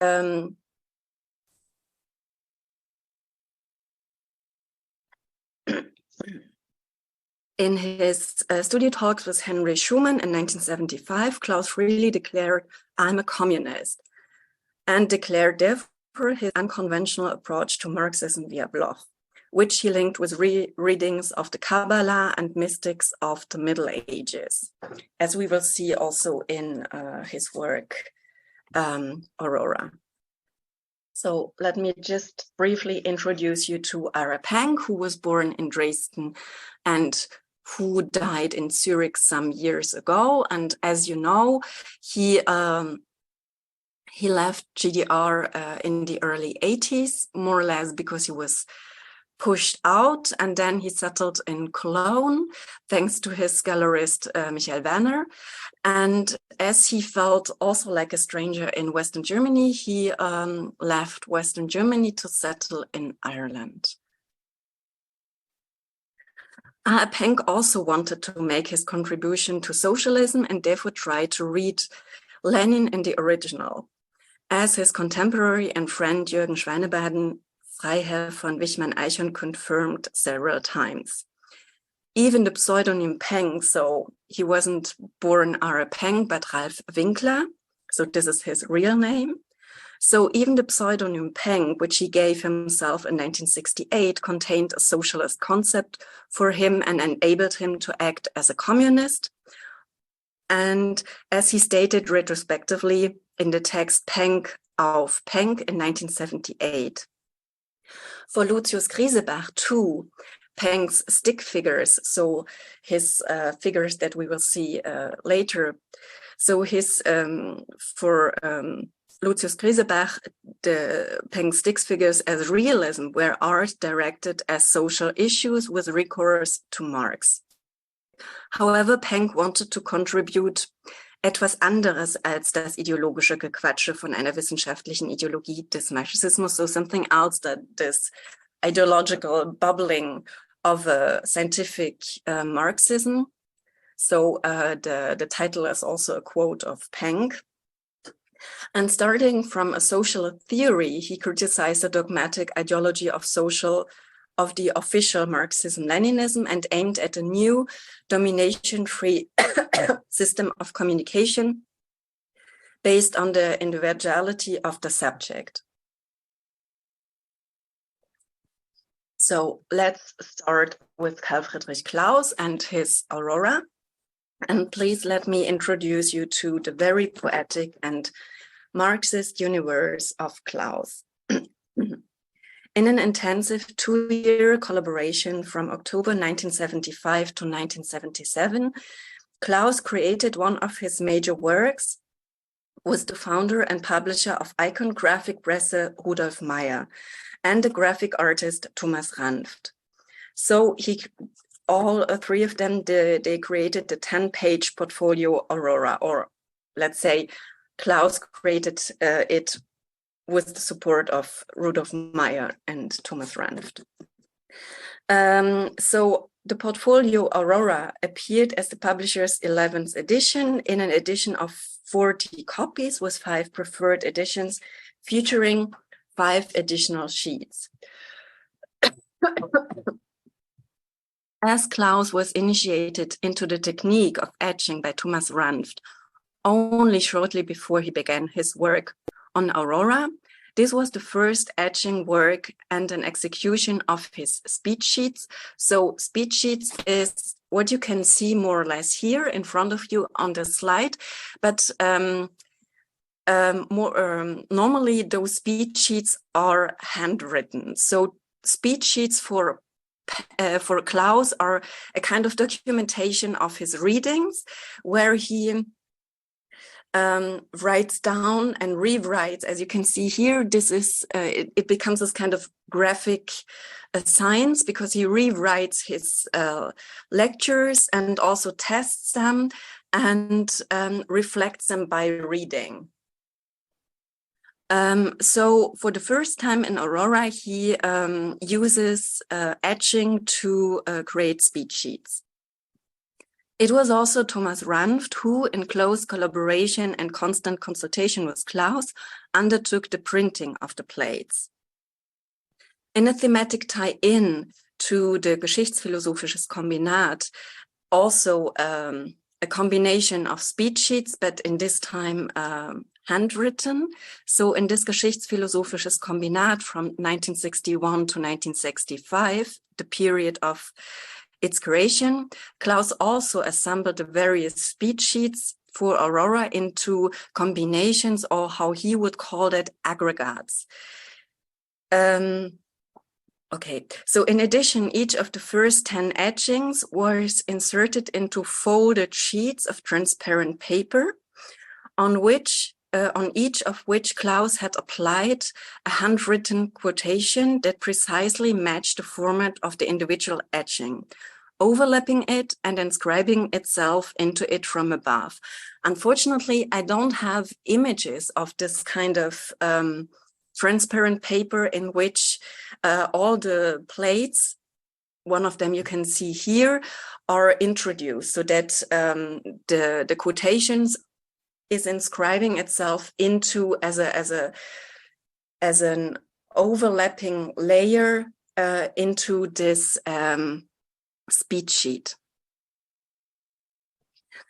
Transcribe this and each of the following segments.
in his studio talks with Henry Schumann in 1975, Klaus freely declared, "I'm a communist," and declared therefore his unconventional approach to Marxism via Bloch, which he linked with readings of the Kabbalah and mystics of the Middle Ages, as we will see also in his work, Aurora. So let me just briefly introduce you to Ara Pank, who was born in Dresden and who died in Zurich some years ago. And as you know, he left GDR in the early 80s, more or less because he was pushed out, and then he settled in Cologne, thanks to his gallerist Michael Werner. And as he felt also like a stranger in Western Germany, he left Western Germany to settle in Ireland. Pank also wanted to make his contribution to socialism and therefore tried to read Lenin in the original, as his contemporary and friend Jürgen Schweinebaden, Freiherr von Wichmann-Eichhorn, confirmed several times. Even the pseudonym Pank, so he wasn't born Ara Pank, but Ralph Winkler, so this is his real name. So even the pseudonym Pank, which he gave himself in 1968, contained a socialist concept for him and enabled him to act as a communist. And as he stated retrospectively in the text Pank auf Pank in 1978. For Lucius Griesebach too, Pank's stick figures, so his figures that we will see later. So his for Lucius Griesebach, the Pank stick figures as realism were art directed as social issues with recourse to Marx. However, Pank wanted to contribute etwas anderes als das ideologische Gequatsche von einer wissenschaftlichen Ideologie des Marxismus, so something else than this ideological bubbling of a scientific Marxism. So the title is also a quote of Pank. And starting from a social theory, he criticized the dogmatic ideology of the official Marxism-Leninism and aimed at a new domination-free system of communication based on the individuality of the subject. So let's start with Karl Friedrich Klaus and his Aurora. And please let me introduce you to the very poetic and Marxist universe of Klaus. In an intensive 2-year collaboration from October 1975 to 1977, Klaus created one of his major works, was the founder and publisher of Iconographic Presse Rudolf Meyer and the graphic artist Thomas Ranft. So all three of them, they created the 10-page portfolio Aurora, or let's say Klaus created it with the support of Rudolf Meyer and Thomas Ranft. So the portfolio Aurora appeared as the publisher's 11th edition in an edition of 40 copies with 5 preferred editions featuring 5 additional sheets. As Klaus was initiated into the technique of etching by Thomas Ranft only shortly before he began his work on Aurora, this was the first etching work and an execution of his speech sheets. So speech sheets is what you can see more or less here in front of you on the slide, but normally those speech sheets are handwritten. So speech sheets for Klaus are a kind of documentation of his readings, where he writes down and rewrites. As you can see here, this is it becomes this kind of graphic science, because he rewrites his lectures and also tests them and reflects them by reading. So for the first time in Aurora, he uses etching to create speech sheets. It was also Thomas Ranft who, in close collaboration and constant consultation with Klaus, undertook the printing of the plates. In a thematic tie-in to the Geschichtsphilosophisches Kombinat, also a combination of speech sheets, but in this time handwritten. So in this Geschichtsphilosophisches Kombinat from 1961 to 1965, the period of its creation, Klaus also assembled the various speech sheets for Aurora into combinations, or how he would call it, aggregates. Okay, so in addition, each of the first 10 etchings was inserted into folded sheets of transparent paper, on each of which Klaus had applied a handwritten quotation that precisely matched the format of the individual etching, overlapping it and inscribing itself into it from above. Unfortunately, I don't have images of this kind of transparent paper in which all the plates, one of them you can see here, are introduced, so that the quotations is inscribing itself into as an overlapping layer into this speech sheet.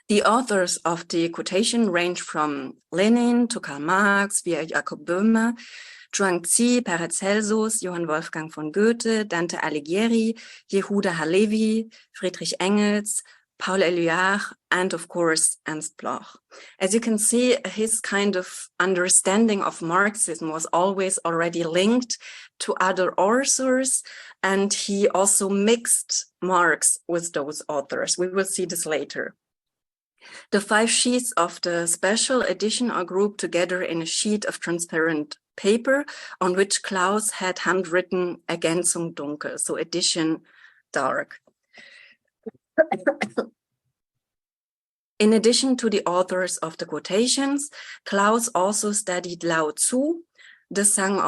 The authors of the quotation range from Lenin to Karl Marx, via Jakob Böhme, Zhuangzi, Paracelsus, Johann Wolfgang von Goethe, Dante Alighieri, Yehuda Halevi, Friedrich Engels, Paul Éluard, and of course, Ernst Bloch. As you can see, his kind of understanding of Marxism was always already linked to other authors, and he also mixed Marx with those authors. We will see this later. The 5 sheets of the special edition are grouped together in a sheet of transparent paper on which Klaus had handwritten Ergänzung dunkel, so edition dark. In addition to the authors of the quotations, Klaus also studied Lao Tzu, the Song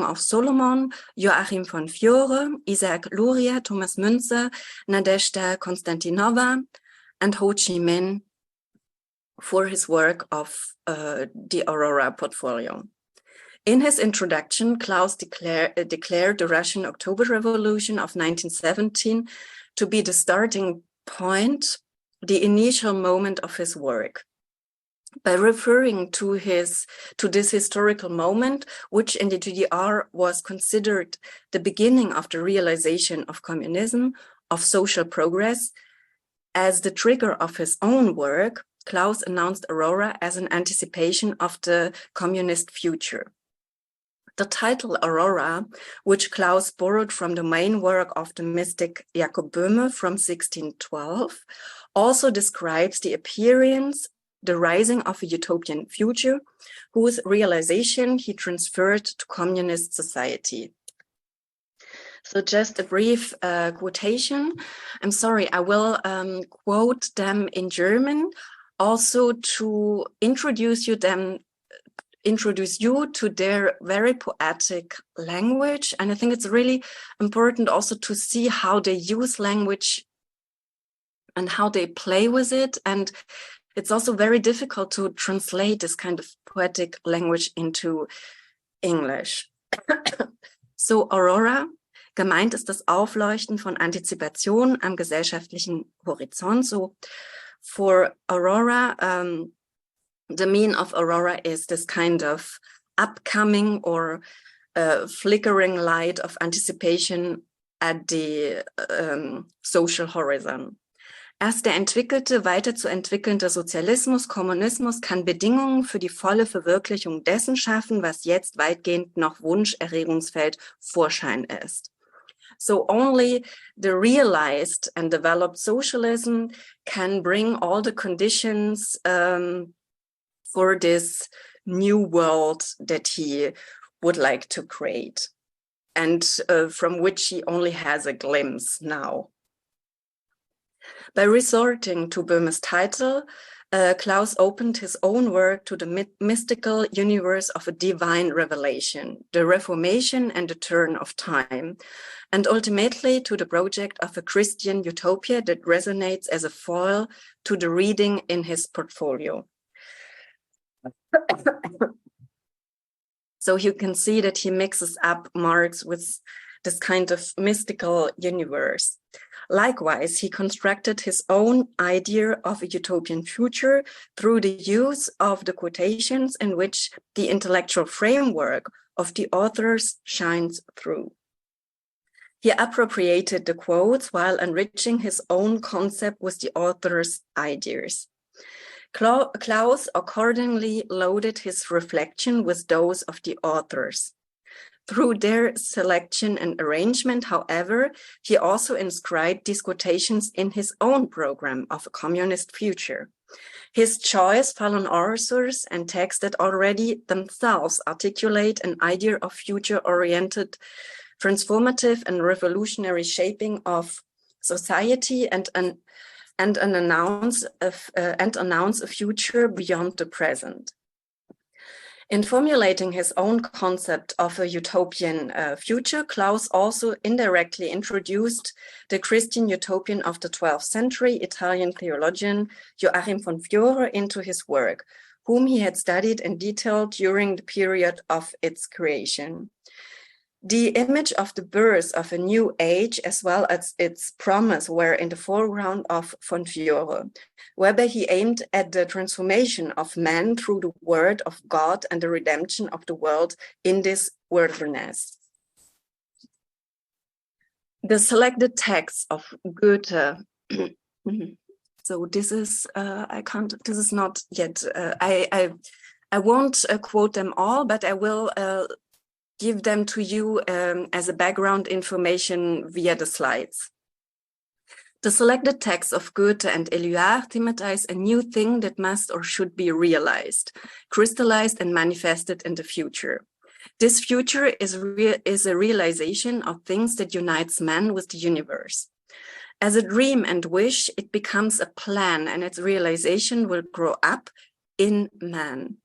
of Solomon, Joachim von Fiore, Isaac Luria, Thomas Münzer, Nadezhda Konstantinova, and Ho Chi Minh for his work of the Aurora portfolio. In his introduction, Klaus declared the Russian October Revolution of 1917 to be the starting point, the initial moment of his work. By referring to this historical moment, which in the GDR was considered the beginning of the realization of communism, of social progress, as the trigger of his own work, Klaus announced Aurora as an anticipation of the communist future. The title Aurora, which Klaus borrowed from the main work of the mystic Jakob Böhme from 1612, also describes the appearance, the rising of a utopian future, whose realization he transferred to communist society. So just a brief quotation. I'm sorry, I will quote them in German, also to introduce you to their very poetic language. And I think it's really important also to see how they use language and how they play with it. And it's also very difficult to translate this kind of poetic language into English. So Aurora, gemeint ist das Aufleuchten von Antizipation am gesellschaftlichen Horizont. So for Aurora, the meaning of Aurora is this kind of upcoming or flickering light of anticipation at the social horizon. Erst der entwickelte, weiter zu entwickelnde Sozialismus, Kommunismus kann Bedingungen für die volle Verwirklichung dessen schaffen, was jetzt weitgehend noch Wunscherregungsfeld Vorschein ist. So only the realized and developed socialism can bring all the conditions for this new world that he would like to create, and from which he only has a glimpse now. By resorting to Böhme's title, Klaus opened his own work to the mystical universe of a divine revelation, the Reformation and the turn of time, and ultimately to the project of a Christian utopia that resonates as a foil to the reading in his portfolio. So you can see that he mixes up Marx with this kind of mystical universe. Likewise, he constructed his own idea of a utopian future through the use of the quotations in which the intellectual framework of the authors shines through. He appropriated the quotes while enriching his own concept with the author's ideas. Klaus accordingly loaded his reflection with those of the authors. Through their selection and arrangement, however, he also inscribed these quotations in his own program of a communist future. His choice fell on authors and texts that already themselves articulate an idea of future-oriented, transformative and revolutionary shaping of society and announce a future beyond the present. In formulating his own concept of a utopian future, Klaus also indirectly introduced the Christian utopian of the 12th century Italian theologian Joachim von Fiore into his work, whom he had studied in detail during the period of its creation. The image of the birth of a new age, as well as its promise, were in the foreground of von Fiore, whereby he aimed at the transformation of man through the word of God and the redemption of the world in this wilderness. The selected texts of Goethe. So this is this is not yet. I won't quote them all, but I will. Give them to you as a background information via the slides. The selected texts of Goethe and Éluard thematize a new thing that must or should be realized, crystallized and manifested in the future. This future is a realization of things that unites man with the universe. As a dream and wish, it becomes a plan, and its realization will grow up in man.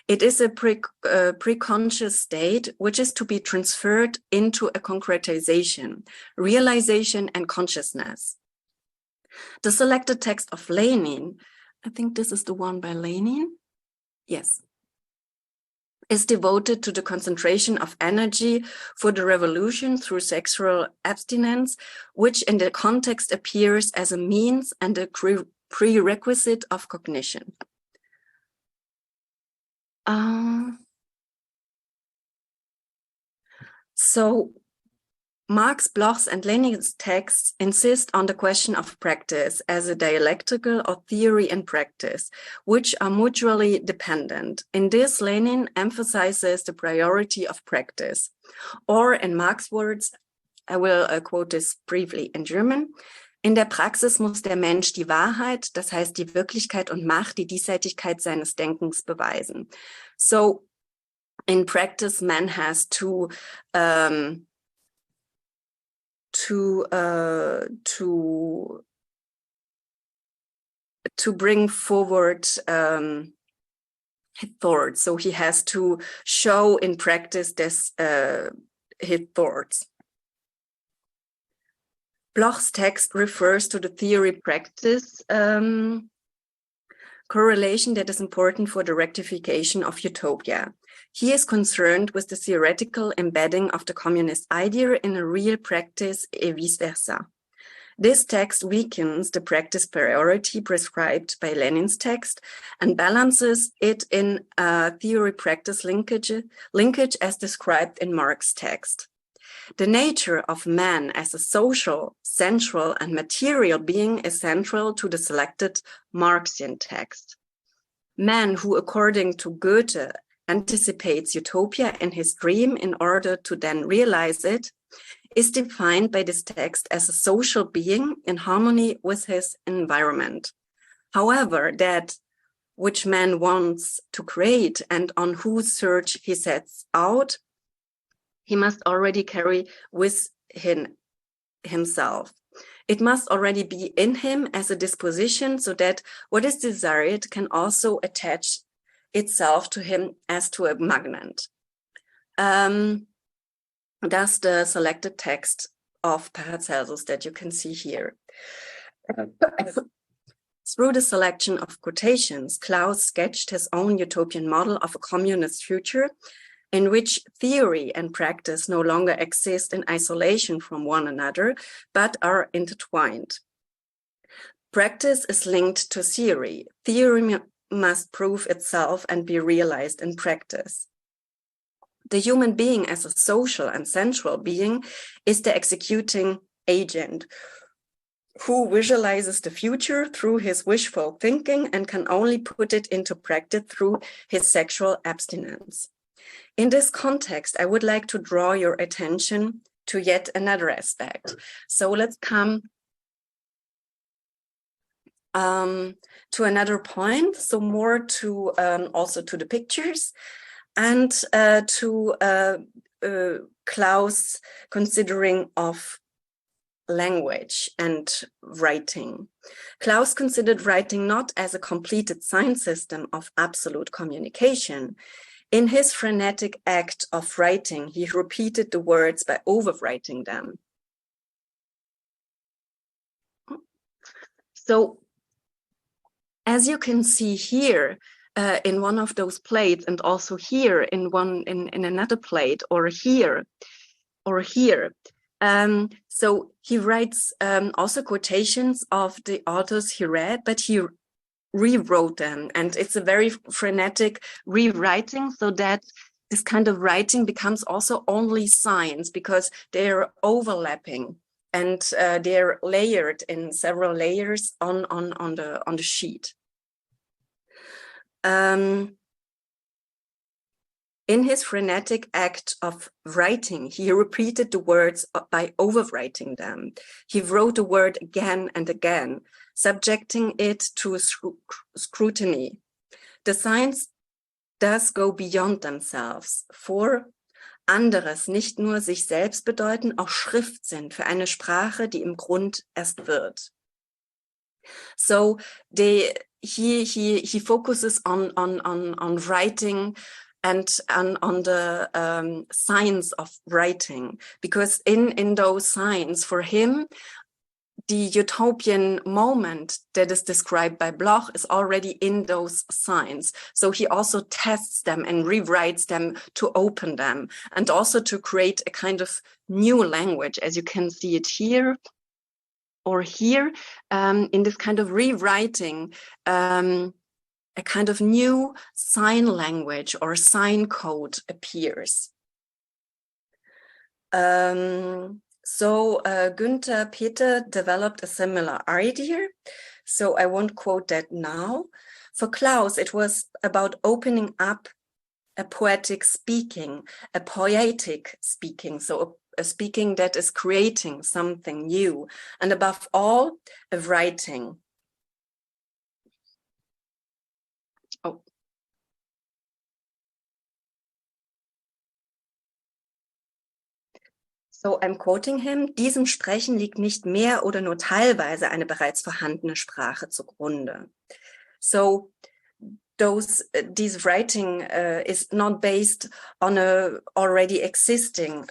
It is a pre-conscious state which is to be transferred into a concretization, realization, and consciousness. The selected text of Lenin, I think this is the one by Lenin, yes, is devoted to the concentration of energy for the revolution through sexual abstinence, which in the context appears as a means and a prerequisite of cognition. So Marx, Bloch's and Lenin's texts insist on the question of practice as a dialectical of theory and practice, which are mutually dependent. In this, Lenin emphasizes the priority of practice. Or in Marx's words, I will quote this briefly in German, in der Praxis muss der Mensch die Wahrheit, das heißt die Wirklichkeit und Macht, die Diesseitigkeit seines Denkens beweisen. So in practice, man has to bring forward his thoughts. So he has to show in practice this his thoughts. Bloch's text refers to the theory-practice correlation that is important for the rectification of utopia. He is concerned with the theoretical embedding of the communist idea in a real practice and vice versa. This text weakens the practice priority prescribed by Lenin's text and balances it in a theory-practice linkage as described in Marx's text. The nature of man as a social, sensual, and material being is central to the selected Marxian text. Man who, according to Goethe, anticipates utopia in his dream in order to then realize it, is defined by this text as a social being in harmony with his environment. However, that which man wants to create and on whose search he sets out, he must already carry with himself. It must already be in him as a disposition so that what is desired can also attach itself to him as to a magnet. That's the selected text of Paracelsus that you can see here. Through the selection of quotations, Klaus sketched his own utopian model of a communist future in which theory and practice no longer exist in isolation from one another, but are intertwined. Practice is linked to theory. Theory must prove itself and be realized in practice. The human being as a social and sensual being is the executing agent who visualizes the future through his wishful thinking and can only put it into practice through his sexual abstinence. In this context, I would like to draw your attention to yet another aspect. So let's come to another point, so more to also to the pictures and to Klaus' considering of language and writing. Klaus considered writing not as a completed sign system of absolute communication. In his frenetic act of writing, he repeated the words by overwriting them. So, as you can see here, in one of those plates, and also here in another plate, or here, so he writes also quotations of the authors he read, but he rewrote them, and it's a very frenetic rewriting, so that this kind of writing becomes also only signs because they're overlapping and they're layered in several layers on the sheet. In his frenetic act of writing, he repeated the words by overwriting them. He wrote the word again and again, subjecting it to scrutiny. The signs thus go beyond themselves, for anderes nicht nur sich selbst bedeuten, auch Schrift sind für eine Sprache, die im Grund erst wird. So he focuses on writing and on the signs of writing, because in those signs, for him, the utopian moment that is described by Bloch is already in those signs. So he also tests them and rewrites them to open them, and also to create a kind of new language, as you can see it here or here, in this kind of rewriting, a kind of new sign language or sign code appears. So Günther Peter developed a similar idea, so I won't quote that now. For Klaus, it was about opening up a poetic speaking, a poetic speaking, so a speaking that is creating something new, and above all, a writing. Oh. So I'm quoting him, diesem Sprechen liegt nicht mehr oder nur teilweise eine bereits vorhandene Sprache zugrunde. So this writing is not based on a already existing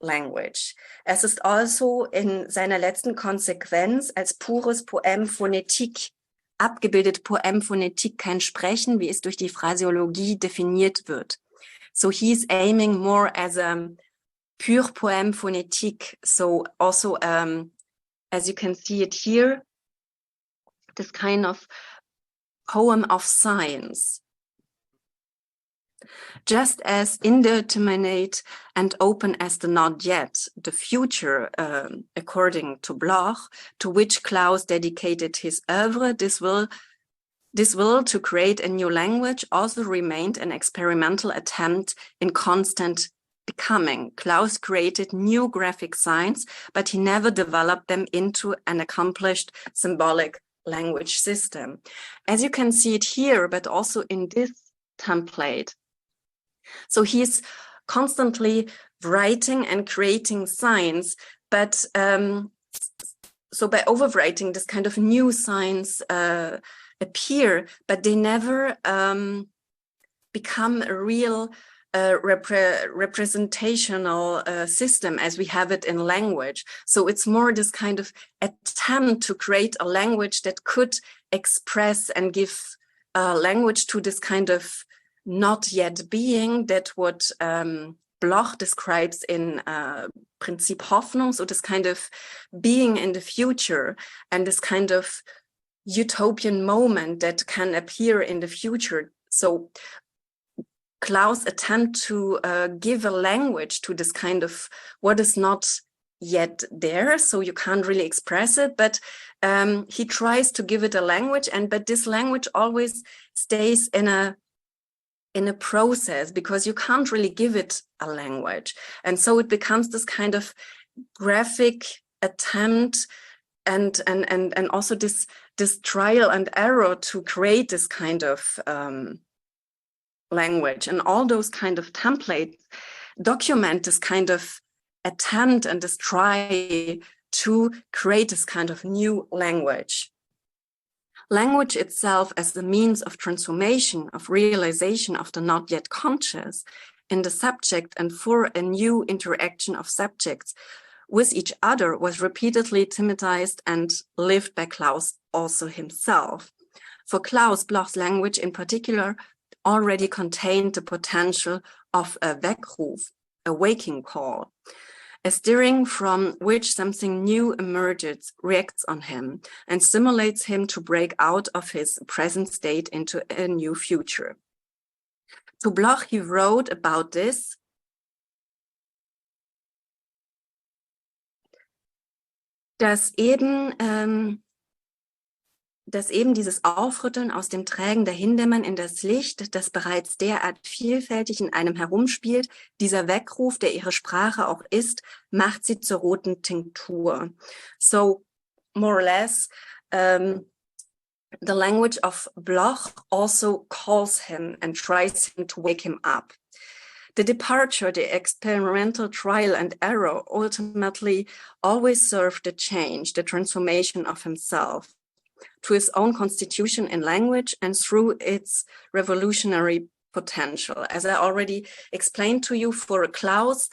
language. Es ist also in seiner letzten Konsequenz als pures Poem Phonetik abgebildet, Poem Phonetik, kein Sprechen, wie es durch die Phraseologie definiert wird. So he's aiming more as a pure poem phonetique. So also, as you can see it here, this kind of poem of signs. Just as indeterminate and open as the not yet, the future, according to Bloch, to which Klaus dedicated his oeuvre, this will to create a new language also remained an experimental attempt in constant becoming. Klaus created new graphic signs, but he never developed them into an accomplished symbolic language system. As you can see it here, but also in this template. So he's constantly writing and creating signs But so by overwriting, this kind of new signs appear, but they never become a real representational system as we have it in language. So it's more this kind of attempt to create a language that could express and give language to this kind of not yet being, that what Bloch describes in Prinzip Hoffnung, so this kind of being in the future and this kind of utopian moment that can appear in the future. So Klaus' attempt to give a language to this kind of what is not yet there, so you can't really express it, but he tries to give it a language, but this language always stays in a process, because you can't really give it a language. And so it becomes this kind of graphic attempt and also this trial and error to create this kind of language. And all those kind of templates document this kind of attempt and this try to create this kind of new language. Language itself as the means of transformation, of realization of the not yet conscious in the subject and for a new interaction of subjects with each other, was repeatedly thematized and lived by Klaus also himself. For Klaus, Bloch's language in particular already contained the potential of a Weckruf, a waking call, a stirring from which something new emerges, reacts on him, and stimulates him to break out of his present state into a new future. To Bloch, he wrote about this dass eben dieses Aufrütteln aus dem Trägen dahindämmern in das Licht, das bereits derart vielfältig in einem herumspielt, dieser Weckruf, der ihre Sprache auch ist, macht sie zur roten Tinktur. So, more or less, the language of Bloch also calls him and tries him to wake him up. The departure, the experimental trial and error ultimately always served the change, the transformation of himself to his own constitution in language and through its revolutionary potential. As I already explained to you, for Klaus,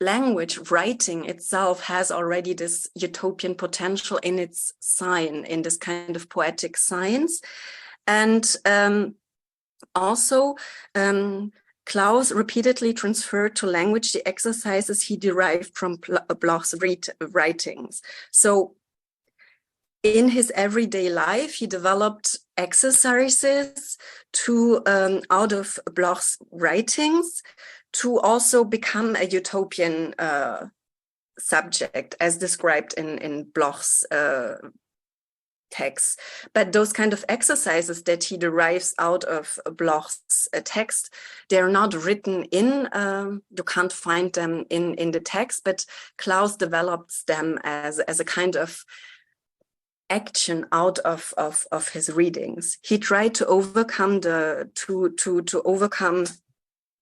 language, writing itself has already this utopian potential in its sign, in this kind of poetic science. And also, Klaus repeatedly transferred to language the exercises he derived from Bloch's writings. So in his everyday life, he developed exercises to out of Bloch's writings to also become a utopian subject, as described in Bloch's text. But those kind of exercises that he derives out of Bloch's text, they're not written in, you can't find them in the text, but Klaus develops them as a kind of action out of his readings. He tried to overcome to overcome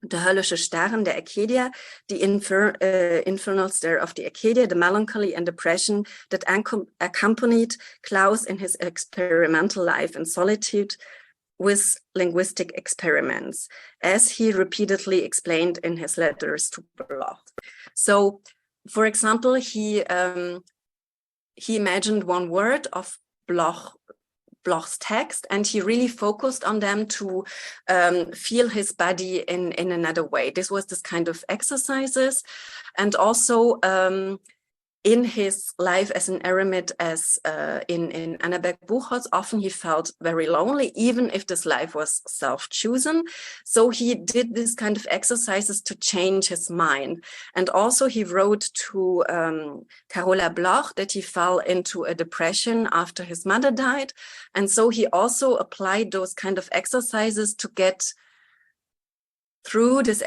the höllische Starren der Arcadia, the infernal stare of the Arcadia, the melancholy and depression that accompanied Klaus in his experimental life in solitude with linguistic experiments, as he repeatedly explained in his letters to Bloch. So, for example, he imagined one word of Bloch's text, and he really focused on them to feel his body in another way. This was this kind of exercises. And also in his life as an eremit, as in Annaberg-Buchholz, often he felt very lonely, even if this life was self-chosen. So he did this kind of exercises to change his mind. And also he wrote to Carola Bloch that he fell into a depression after his mother died. And so he also applied those kind of exercises to get through this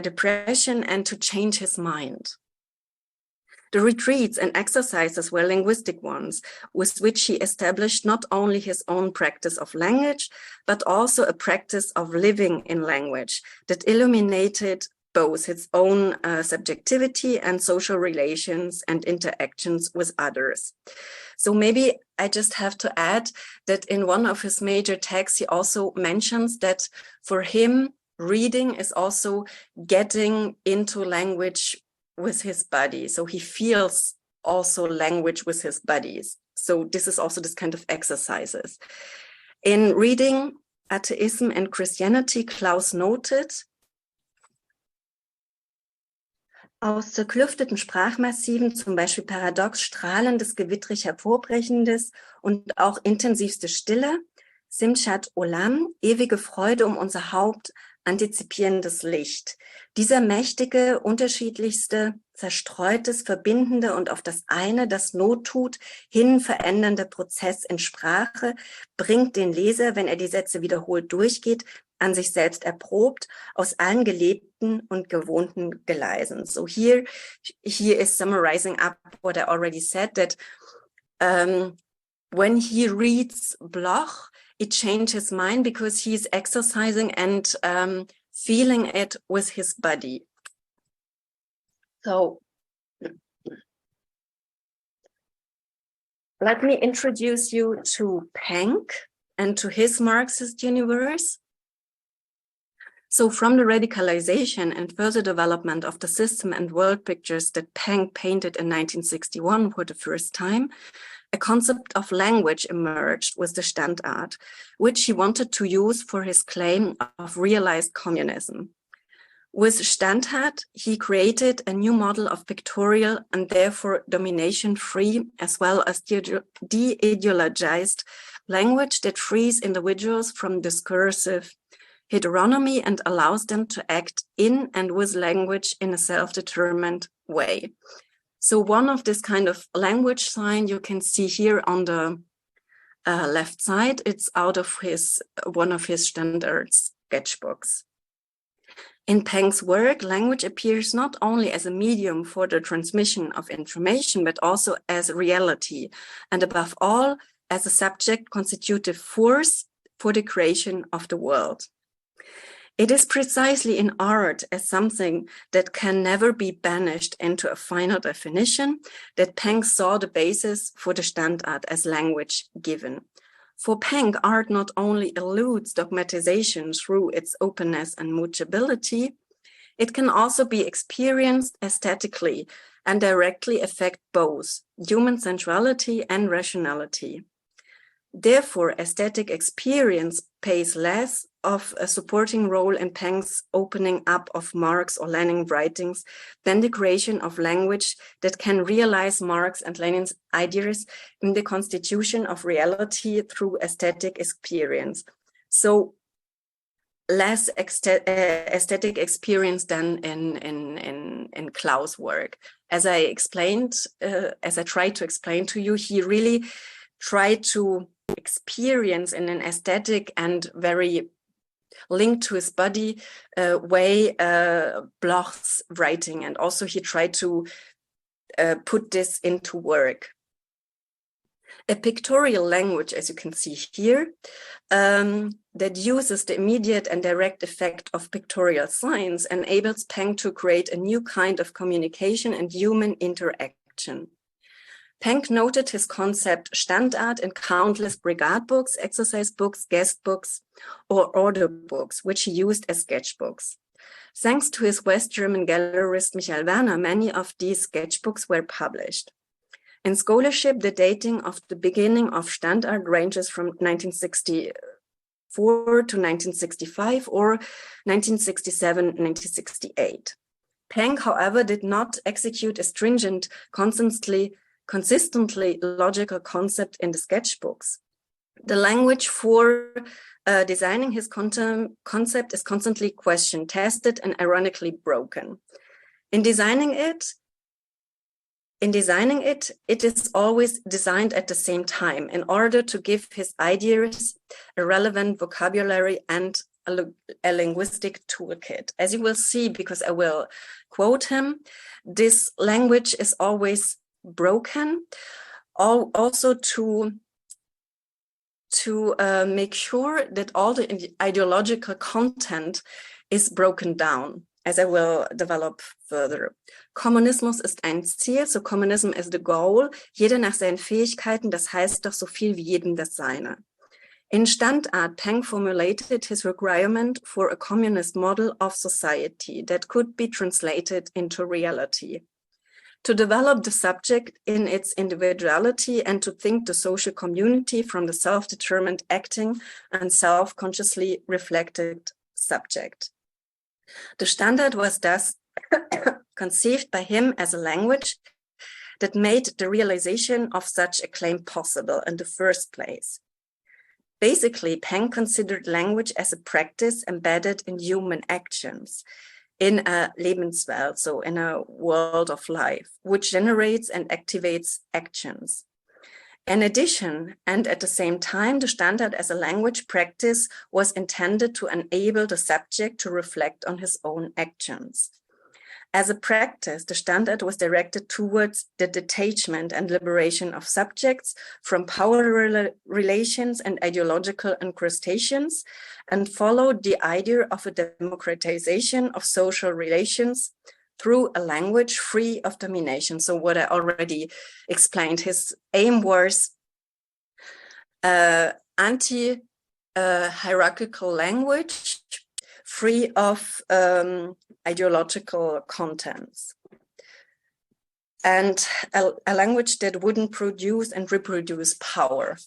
depression and to change his mind. The retreats and exercises were linguistic ones, with which he established not only his own practice of language, but also a practice of living in language that illuminated both its own subjectivity and social relations and interactions with others. So maybe I just have to add that in one of his major texts, he also mentions that for him, reading is also getting into language with his body. So he feels also language with his bodies. So this is also this kind of exercises. In reading Atheism and Christianity, Klaus noted, aus zerklüfteten Sprachmassiven, zum Beispiel paradox strahlendes, gewittrig hervorbrechendes und auch intensivste Stille, Simchat Olam, ewige Freude um unser Haupt, antizipierendes Licht. Dieser mächtige, unterschiedlichste, zerstreutes, verbindende und auf das eine, das Not tut, hin verändernde Prozess in Sprache bringt den Leser, wenn er die Sätze wiederholt durchgeht, an sich selbst erprobt, aus allen gelebten und gewohnten Geleisen. So here is summarizing up what I already said, that when he reads Bloch, it changed his mind because he's exercising and feeling it with his body. So let me introduce you to Pank and to his Marxist universe. So from the radicalization and further development of the system and world pictures that Pank painted in 1961 for the first time, a concept of language emerged with the Standart, which he wanted to use for his claim of realized communism. With Standart, he created a new model of pictorial and therefore domination-free as well as de-ideologized language that frees individuals from discursive heteronomy and allows them to act in and with language in a self-determined way. So one of this kind of language sign you can see here on the left side, it's out of one of his Standard sketchbooks. In Pank's work, language appears not only as a medium for the transmission of information, but also as reality, and above all, as a subject constitutive force for the creation of the world. It is precisely in art as something that can never be banished into a final definition that Pank saw the basis for the Standart as language given. For Pank, art not only eludes dogmatization through its openness and mutability, it can also be experienced aesthetically and directly affect both human sensuality and rationality. Therefore, aesthetic experience plays less of a supporting role in Pank's opening up of Marx or Lenin writings than the creation of language that can realize Marx and Lenin's ideas in the constitution of reality through aesthetic experience. So less aesthetic experience than in Klaus' work. As I explained, as I tried to explain to you, he really tried to experience in an aesthetic and very linked to his body way Bloch's writing, and also he tried to put this into work. A pictorial language, as you can see here, that uses the immediate and direct effect of pictorial signs enables Pank to create a new kind of communication and human interaction. Pank noted his concept Standart in countless brigade books, exercise books, guest books, or order books, which he used as sketchbooks. Thanks to his West German gallerist Michael Werner, many of these sketchbooks were published. In scholarship, the dating of the beginning of Standart ranges from 1964 to 1965 or 1967-1968. Pank, however, did not execute a stringent, consistently logical concept in the sketchbooks. The language for designing his concept is constantly questioned, tested, and ironically broken. In designing it, it is always designed at the same time in order to give his ideas a relevant vocabulary and a linguistic toolkit. As you will see, because I will quote him, this language is always broken, also to make sure that all the ideological content is broken down. as I will develop further. Kommunismus ist ein Ziel, so communism is the goal. Jeder nach seinen Fähigkeiten, das heißt doch so viel wie jedem das Seine. In Standart, Peng formulated his requirement for a communist model of society that could be translated into reality. To develop the subject in its individuality and to think the social community from the self-determined acting and self-consciously reflected subject. The Standard was thus conceived by him as a language that made the realization of such a claim possible in the first place. Basically, Peng considered language as a practice embedded in human actions, in a Lebenswelt, so in a world of life, which generates and activates actions. In addition, and at the same time, the Standard as a language practice was intended to enable the subject to reflect on his own actions. As a practice, the Standard was directed towards the detachment and liberation of subjects from power relations and ideological incrustations, and followed the idea of a democratization of social relations through a language free of domination. So what I already explained, his aim was anti-hierarchical language, free of ideological contents, and a language that wouldn't produce and reproduce power.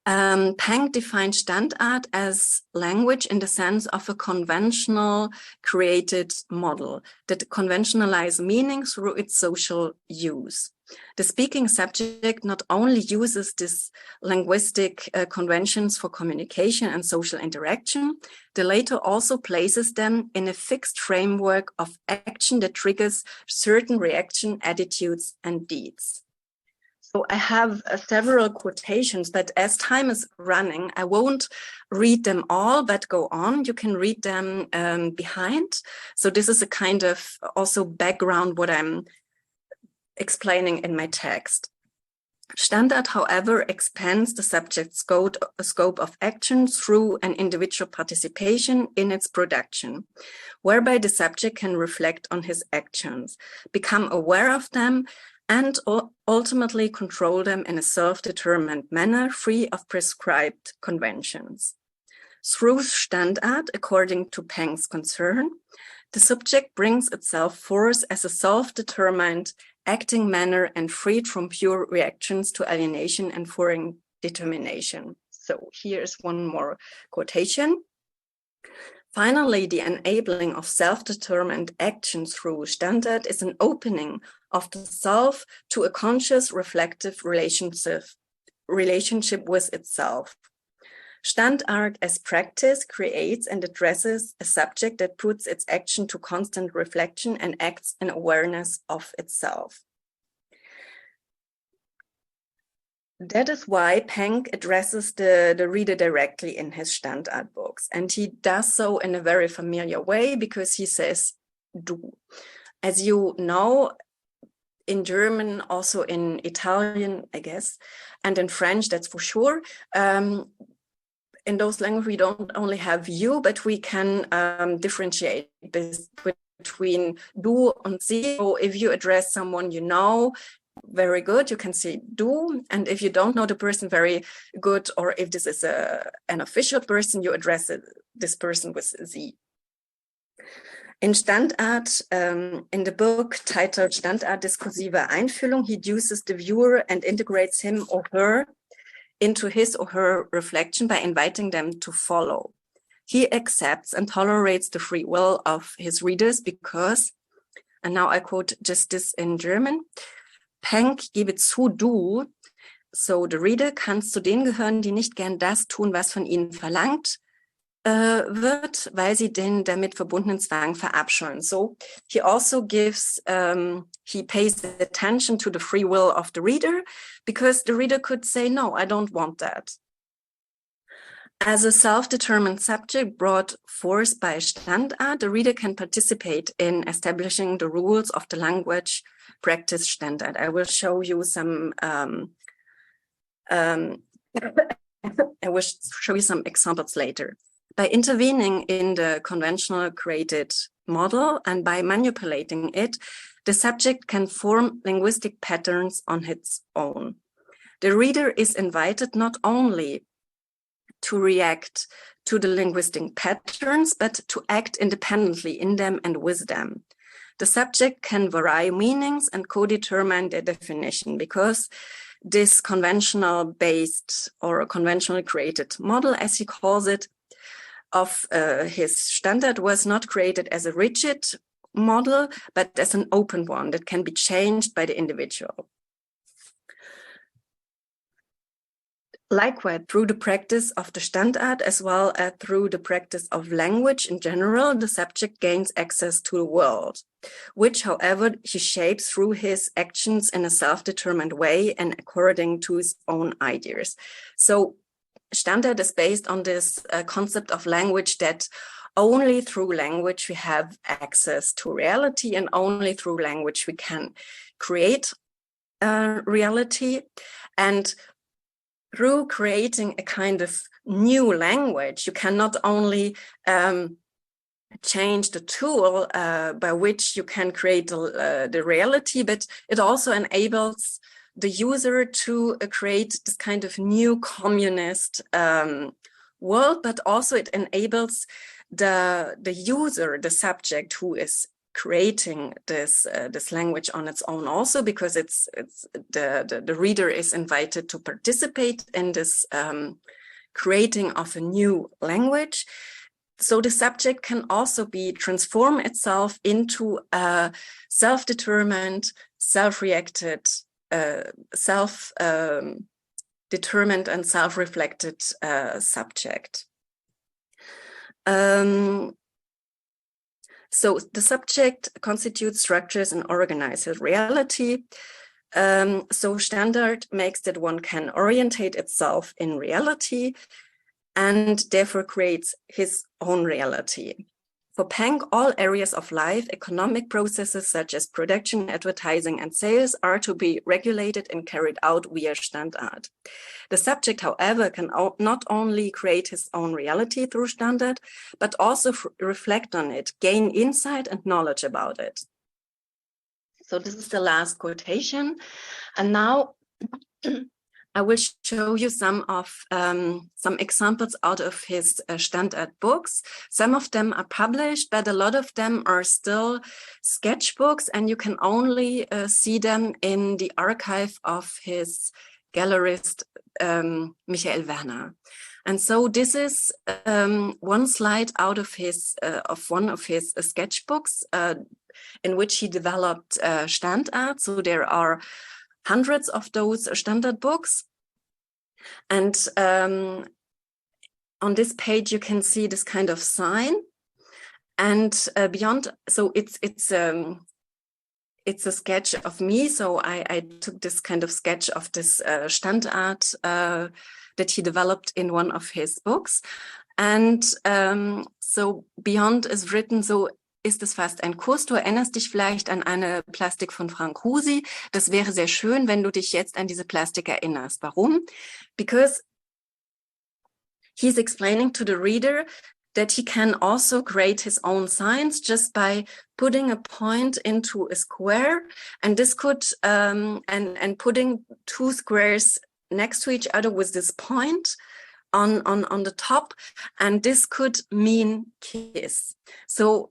Peng defined Standart as language in the sense of a conventional created model that conventionalizes meaning through its social use. The speaking subject not only uses these linguistic conventions for communication and social interaction, the latter also places them in a fixed framework of action that triggers certain reaction, attitudes, and deeds. So I have several quotations, but as time is running, I won't read them all, but go on. You can read them behind. So this is a kind of also background what I'm explaining in my text. Standard, however, expands the subject's scope of action through an individual participation in its production, whereby the subject can reflect on his actions, become aware of them, and ultimately control them in a self-determined manner, free of prescribed conventions. Through Standard, according to Peng's concern, the subject brings itself forth as a self-determined acting manner and freed from pure reactions to alienation and foreign determination. So here's one more quotation. Finally, the enabling of self-determined action through Standard is an opening of the self to a conscious, reflective relationship with itself. Standard as practice creates and addresses a subject that puts its action to constant reflection and acts in awareness of itself. That is why Peng addresses the reader directly in his Standard books. And he does so in a very familiar way because he says, du. As you know, in German, also in Italian, I guess, and in French, that's for sure. In those languages, we don't only have you, but we can differentiate between du and sie. So if you address someone you know very good, you can say du. And if you don't know the person very good, or if this is an official person, you address this person with sie. In Standard, in the book titled Standard Diskursive Einfühlung, he uses the viewer and integrates him or her into his or her reflection by inviting them to follow. He accepts and tolerates the free will of his readers because, and now I quote just this in German, Peng gebe zu du, so the reader, kannst zu denen gehören, die nicht gern das tun, was von ihnen verlangt wird, weil sie den damit verbundenen Zwang verabscheuen. So he also gives, he pays attention to the free will of the reader because the reader could say, no, I don't want that. As a self-determined subject brought forth by Standard, the reader can participate in establishing the rules of the language practice Standard. I will show you some I will show you some examples later. By intervening in the conventional created model and by manipulating it, the subject can form linguistic patterns on its own. The reader is invited not only to react to the linguistic patterns, but to act independently in them and with them. The subject can vary meanings and co-determine their definition, because this conventional based or conventionally created model, as he calls it, of his standard was not created as a rigid model, but as an open one that can be changed by the individual. Likewise, through the practice of the Standard, as well as through the practice of language in general, the subject gains access to the world, which, however, he shapes through his actions in a self-determined way and according to his own ideas. So Standard is based on this concept of language, that only through language we have access to reality, and only through language we can create reality. And through creating a kind of new language, you can not only change the tool by which you can create the reality, but it also enables the user to create this kind of new communist world, but also it enables the user, the subject who is creating this language on its own also, because it's the reader is invited to participate in this creating of a new language. So the subject can also transform itself into a self-determined, self-reacted, self-determined and self-reflected subject. So the subject constitutes structures and organizes reality. So Standard makes that one can orientate itself in reality and therefore creates his own reality. For Pank, all areas of life, economic processes such as production, advertising, and sales are to be regulated and carried out via Standard. The subject, however, can not only create his own reality through Standard, but also reflect on it, gain insight and knowledge about it. So this is the last quotation. And now I will show you some examples out of his Standard books. Some of them are published, but a lot of them are still sketchbooks, and you can only see them in the archive of his gallerist, Michael Werner. And so this is one slide out of one of his sketchbooks in which he developed Standard. So there are hundreds of those Standard books. And on this page, you can see this kind of sign. And beyond, so it's a sketch of me. So I took this kind of sketch of this Standard that he developed in one of his books. And so beyond is written, so ist es fast ein Kurs. Du erinnerst dich vielleicht an eine Plastik von Frank Husi. Das wäre sehr schön, wenn du dich jetzt an diese Plastik erinnerst. Warum? Because he's explaining to the reader that he can also create his own signs just by putting a point into a square, and this could and putting two squares next to each other with this point on the top, and this could mean kiss. So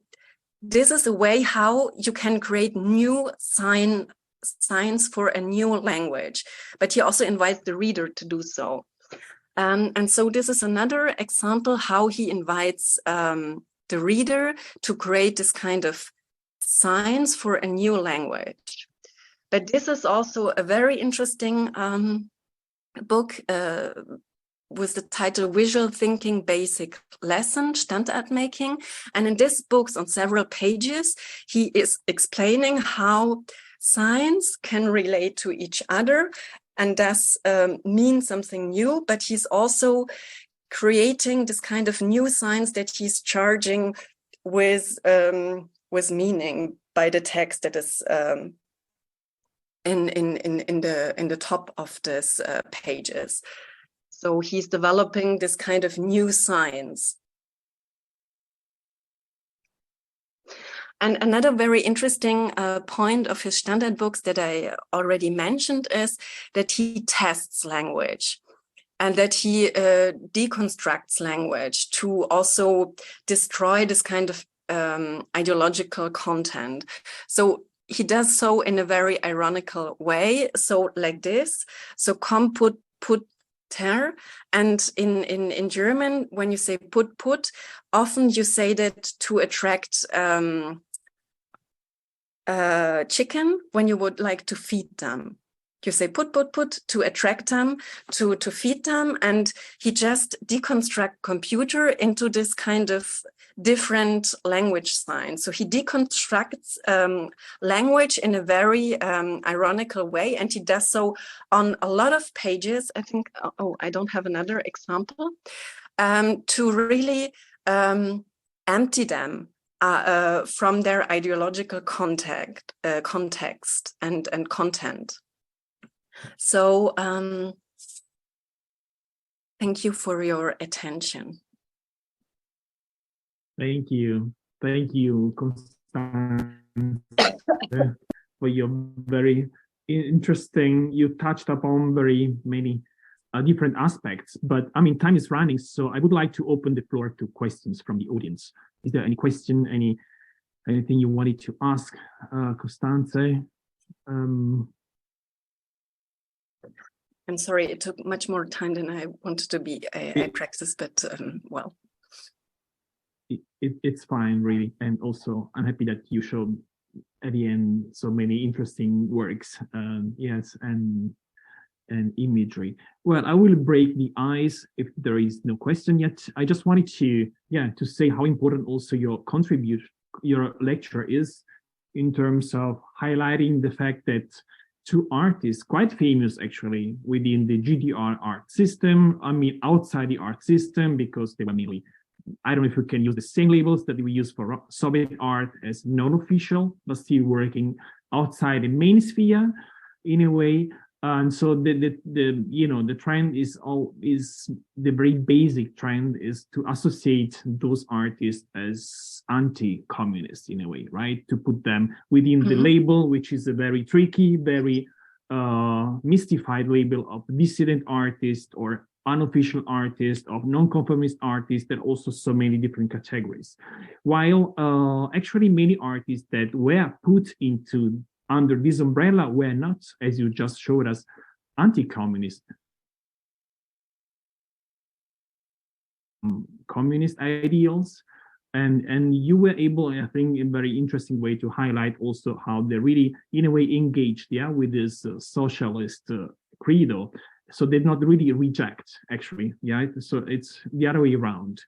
this is a way how you can create new signs for a new language, but he also invites the reader to do so. And so this is another example how he invites the reader to create this kind of signs for a new language. But this is also a very interesting book with the title Visual Thinking Basic Lesson, Standard Making. And in this book, on several pages, he is explaining how signs can relate to each other and thus mean something new, but he's also creating this kind of new signs that he's charging with meaning by the text that is in the top of this pages. So he's developing this kind of new signs. And another very interesting point of his standard books that I already mentioned is that he tests language and that he deconstructs language to also destroy this kind of ideological content. So he does so in a very ironical way. So like this, so komm, put ter. And in German, when you say put, often you say that to attract chicken when you would like to feed them. You say put to attract them, to feed them, and he just deconstruct computer into this kind of different language sign. So he deconstructs language in a very ironical way, and he does so on a lot of pages. I think, I don't have another example, to really empty them from their ideological context and content. So thank you for your attention. Thank you, Constanze, for your very interesting. You touched upon very many different aspects, but I mean, time is running, so I would like to open the floor to questions from the audience. Is there any question, anything you wanted to ask, Constanze? I'm sorry, it took much more time than I wanted to be. I practiced, but well. It's fine, really. And also, I'm happy that you showed at the end so many interesting works, yes, and imagery. Well, I will break the ice if there is no question yet. I just wanted to say how important also your lecture is in terms of highlighting the fact that two artists, quite famous actually, within the GDR art system, I mean outside the art system, because they were mainly, I don't know if we can use the same labels that we use for Soviet art as non-official, but still working outside the main sphere in a way. And so the trend is the very basic trend is to associate those artists as anti-communist in a way, right? To put them within the label, which is a very tricky, very mystified label of dissident artist or unofficial artist, of non-conformist artists, that also so many different categories. While actually many artists that were put into under this umbrella were not, as you just showed us, anti-communist, communist ideals, and you were able, I think, in a very interesting way to highlight also how they really, in a way, engaged, with this socialist credo. So they not really reject, actually, So it's the other way around,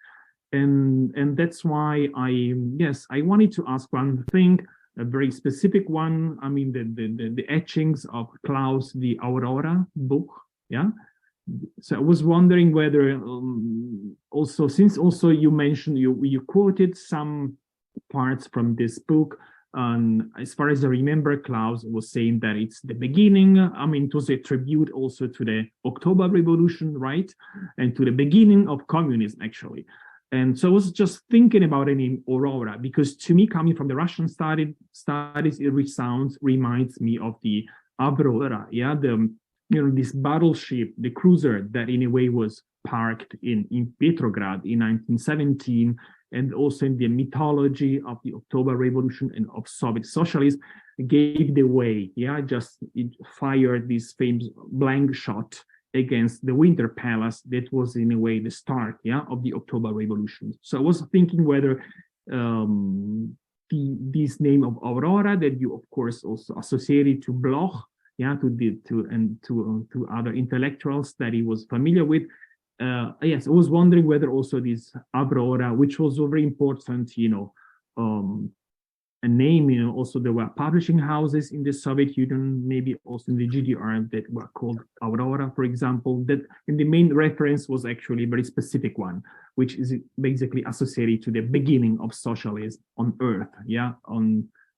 and that's why I wanted to ask one thing. A very specific one, I mean, the etchings of Klaus, the Aurora book, So I was wondering whether also, since also you mentioned, you quoted some parts from this book, as far as I remember, Klaus was saying that it's the beginning, I mean, it was a tribute also to the October Revolution, right? And to the beginning of communism, actually. And so I was just thinking about it in Aurora, because to me, coming from the Russian studies, it reminds me of the Aurora, this battleship, the cruiser that in a way was parked in Petrograd in 1917, and also in the mythology of the October Revolution and of Soviet socialism, gave the way, it fired this famous blank shot against the Winter Palace that was in a way the start of the October Revolution. So I was thinking whether this name of Aurora that you of course also associated to Bloch, to other intellectuals that he was familiar with. Yes, I was wondering whether also this Aurora, which was a very important, a name, also there were publishing houses in the Soviet Union, maybe also in the GDR, that were called Aurora, for example, that in the main reference was actually a very specific one, which is basically associated to the beginning of socialism on Earth,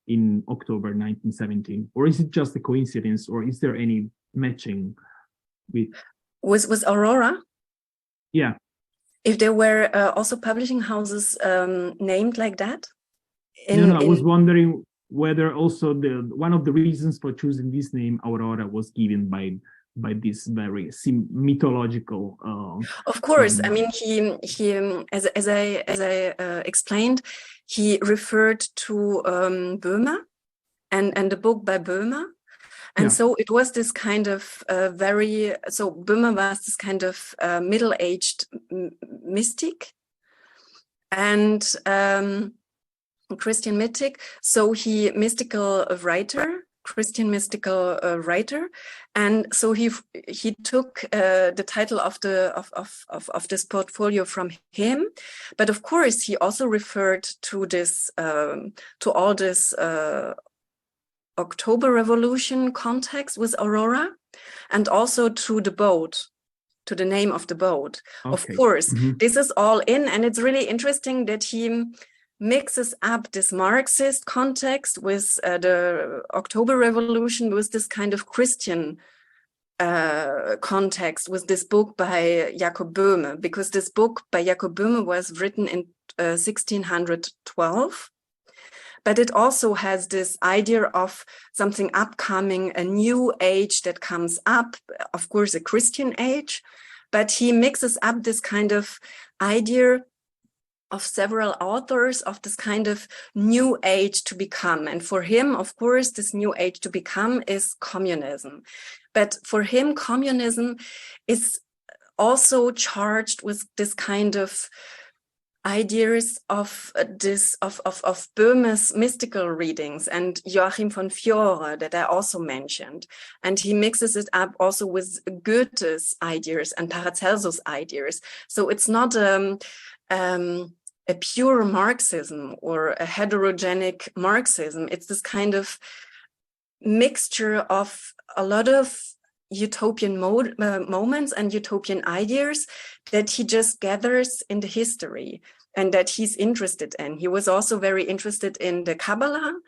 in October 1917. Or is it just a coincidence, or is there any matching with? Was Aurora? Yeah. If there were also publishing houses named like that? I was wondering whether also one of the reasons for choosing this name Aurora was given by this very mythological. Of course, I mean he as I explained, he referred to Böhmer and the book by Böhmer. And so it was this kind of so Böhmer was this kind of middle-aged mystic and Christian mystic. So Christian mystical writer. And so he took the title of this portfolio from him. But of course, he also referred to this, to all this October Revolution context with Aurora, and also to the boat, to the name of the boat. Okay. Of course, this is all in, and it's really interesting that he mixes up this Marxist context with the October Revolution, with this kind of Christian context, with this book by Jakob Böhme, because this book by Jakob Böhme was written in 1612. But it also has this idea of something upcoming, a new age that comes up, of course, a Christian age. But he mixes up this kind of idea of several authors of this kind of new age to become. And for him, of course, this new age to become is communism. But for him, communism is also charged with this kind of ideas of Böhme's mystical readings and Joachim von Fiore that I also mentioned. And he mixes it up also with Goethe's ideas and Paracelsus ideas. So it's not a pure Marxism or a heterogenic Marxism. It's this kind of mixture of a lot of utopian moments and utopian ideas that he just gathers in the history and that he's interested in. He was also very interested in the Kabbalah.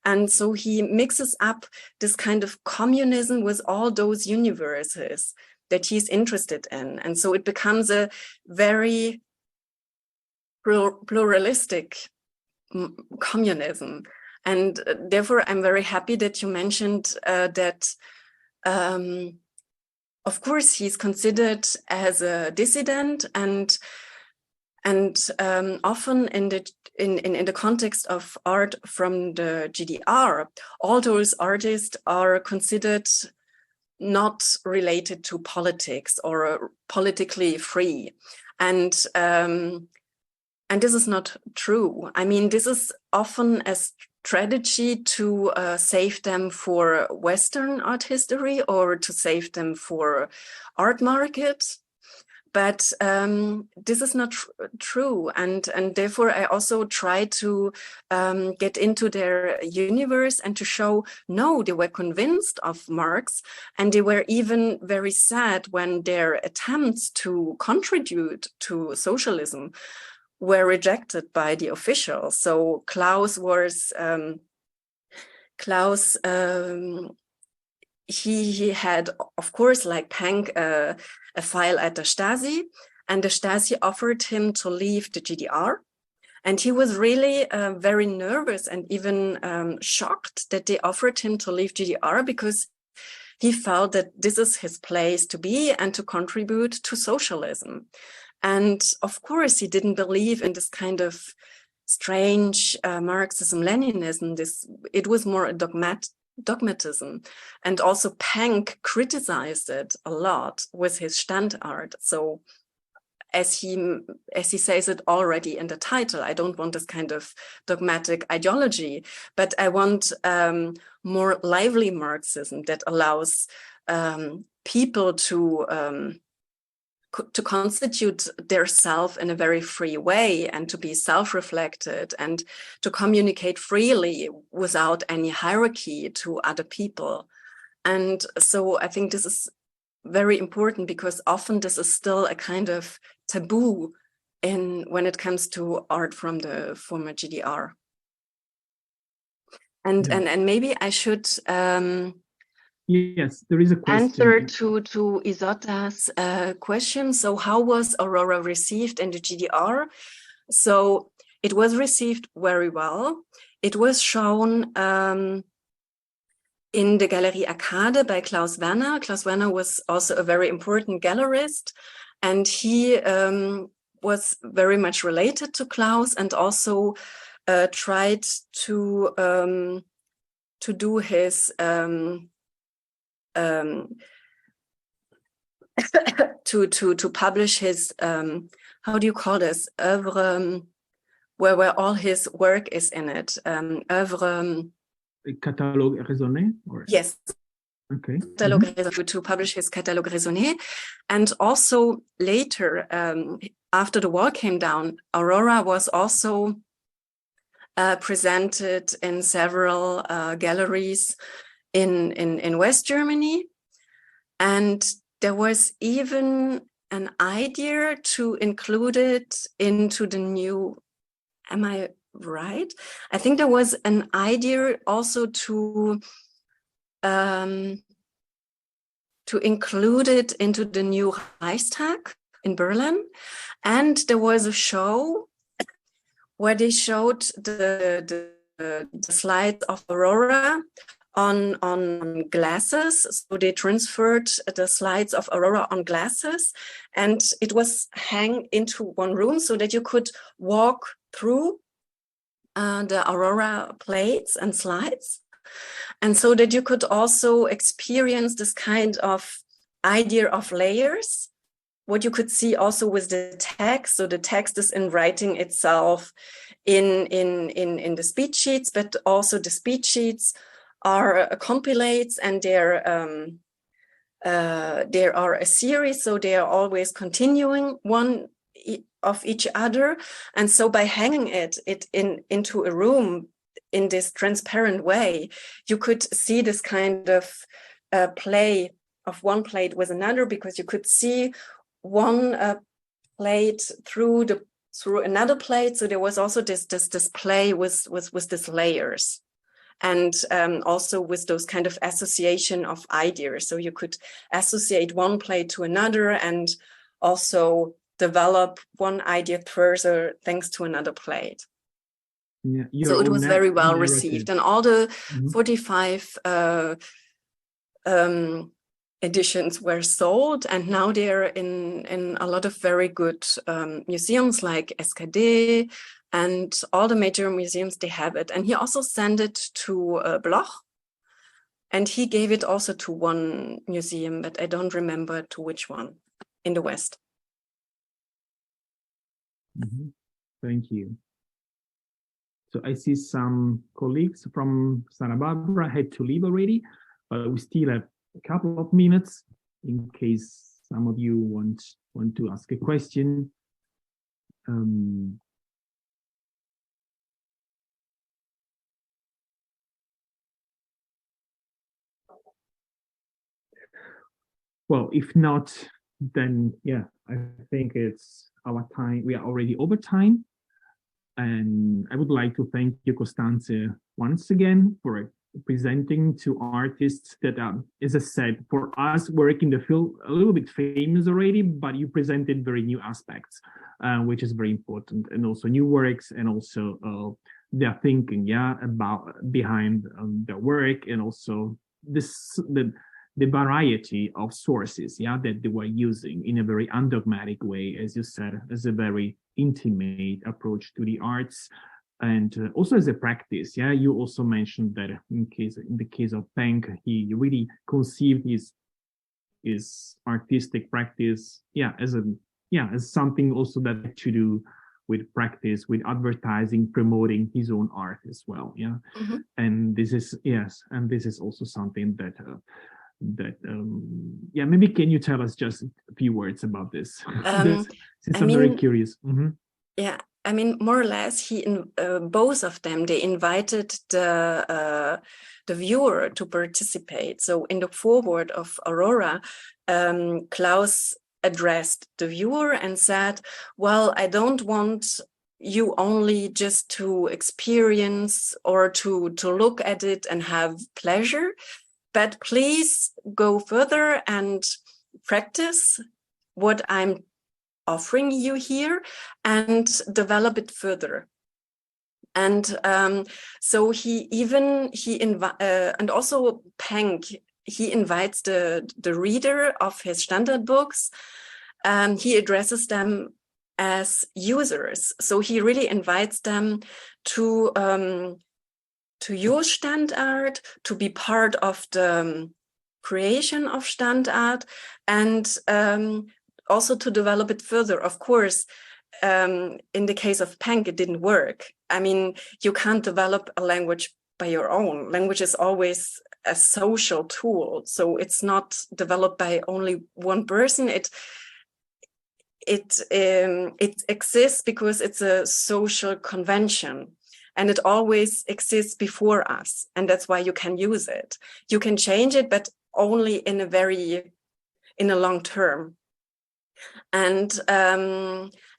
And so he mixes up this kind of communism with all those universes that he's interested in. And so it becomes a very pluralistic communism. And therefore, I'm very happy that you mentioned that of course, he's considered as a dissident, and often in the context of art from the GDR, all those artists are considered not related to politics or politically free, and this is not true. I mean, this is often a strategy to save them for Western art history or to save them for art market. But this is not true. And therefore, I also try to get into their universe and to show, no, they were convinced of Marx, and they were even very sad when their attempts to contribute to socialism were rejected by the officials. So Klaus was, he had, of course, like Pank, a file at the Stasi, and the Stasi offered him to leave the GDR. And he was really very nervous and even shocked that they offered him to leave GDR, because he felt that this is his place to be and to contribute to socialism. And of course, he didn't believe in this kind of strange Marxism-Leninism. It was more a dogmatism. And also Pank criticized it a lot with his Stand art. So as he says it already in the title, I don't want this kind of dogmatic ideology, but I want more lively Marxism that allows people to constitute their self in a very free way and to be self-reflected and to communicate freely without any hierarchy to other people. And so I think this is very important, because often this is still a kind of taboo when it comes to art from the former GDR. And maybe I should yes, there is a question. Answer to Isotta's question. So how was Aurora received in the GDR? So it was received very well. It was shown in the Galerie Arcade by Klaus Werner. Klaus Werner was also a very important gallerist, and he was very much related to Klaus, and also tried to do his to publish his how do you call this, oeuvre, where all his work is in it, oeuvre. Catalogue raisonné? Or? Yes. Okay. Catalogue raisonné, to publish his Catalogue raisonné. And also later, after the wall came down, Aurora was also presented in several galleries in West Germany. And there was even an idea to include it into the new, am I right? I think there was an idea also to include it into the new Reichstag in Berlin. And there was a show where they showed the slides of Aurora on glasses. So they transferred the slides of Aurora on glasses, and it was hung into one room so that you could walk through the Aurora plates and slides, and so that you could also experience this kind of idea of layers. What you could see also with the text. So the text is in writing itself in the speech sheets, but also the speech sheets are compilates, and there are a series, so they are always continuing one of each other. And so by hanging it into a room in this transparent way, you could see this kind of play of one plate with another, because you could see one plate through another plate. So there was also this play with these layers, and also with those kind of association of ideas. So you could associate one plate to another, and also develop one idea further thanks to another plate. Yeah, so it was very well received, and all the 45 editions were sold, and now they're in a lot of very good museums like SKD, and all the major museums, they have it. And he also sent it to Bloch, and he gave it also to one museum, but I don't remember to which one in the West. Thank you. So I see some colleagues from Santa Barbara had to leave already, but we still have a couple of minutes in case some of you want to ask a question. Well, if not, then yeah, I think it's our time. We are already over time. And I would like to thank you, Constanze, once again for presenting to artists that, as I said, for us work in the field, a little bit famous already, but you presented very new aspects, which is very important, and also new works, and also their thinking, about behind their work, and also the variety of sources, that they were using in a very undogmatic way, as you said, as a very intimate approach to the arts, and also as a practice. You also mentioned that in the case of Penck, he really conceived his artistic practice, as something also that had to do with practice, with advertising, promoting his own art as well. And this is also something that maybe can you tell us just a few words about this? Since I'm very curious. I mean, more or less, both of them, they invited the viewer to participate. So in the foreword of Aurora, Klaus addressed the viewer and said, well, I don't want you only just to experience or to look at it and have pleasure, but please go further and practice what I'm offering you here and develop it further. And so and also Penck, he invites the reader of his standard books. He addresses them as users. So he really invites them to use Standard, to be part of the creation of Standard, and also to develop it further. Of course, in the case of Penck, it didn't work. I mean, you can't develop a language by your own. Language is always a social tool, so it's not developed by only one person. It exists because it's a social convention, and it always exists before us, and that's why you can use it. You can change it, but only in a long term. And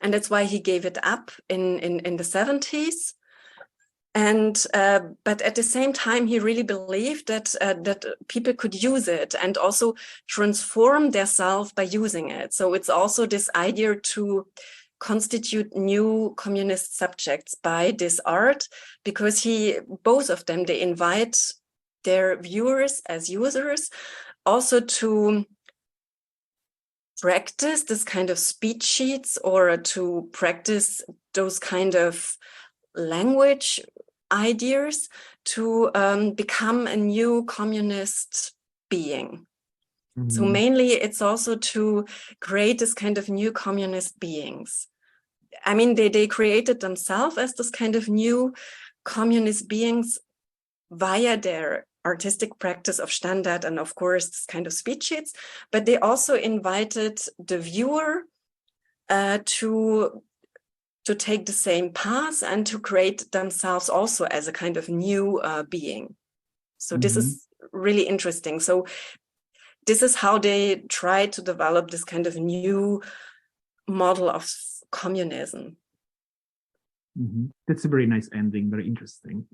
that's why he gave it up in the 70s. And but at the same time, he really believed that people could use it and also transform themselves by using it. So it's also this idea to constitute new communist subjects by this art, because both of them, they invite their viewers as users also to practice this kind of speech sheets, or to practice those kind of language ideas, to become a new communist being. Mm-hmm. So mainly it's also to create this kind of new communist beings. I mean, they created themselves as this kind of new communist beings via their artistic practice of Standard and, of course, this kind of speech sheets, but they also invited the viewer to take the same path and to create themselves also as a kind of new being. So this is really interesting. So this is how they try to develop this kind of new model of communism. That's a very nice ending, very interesting.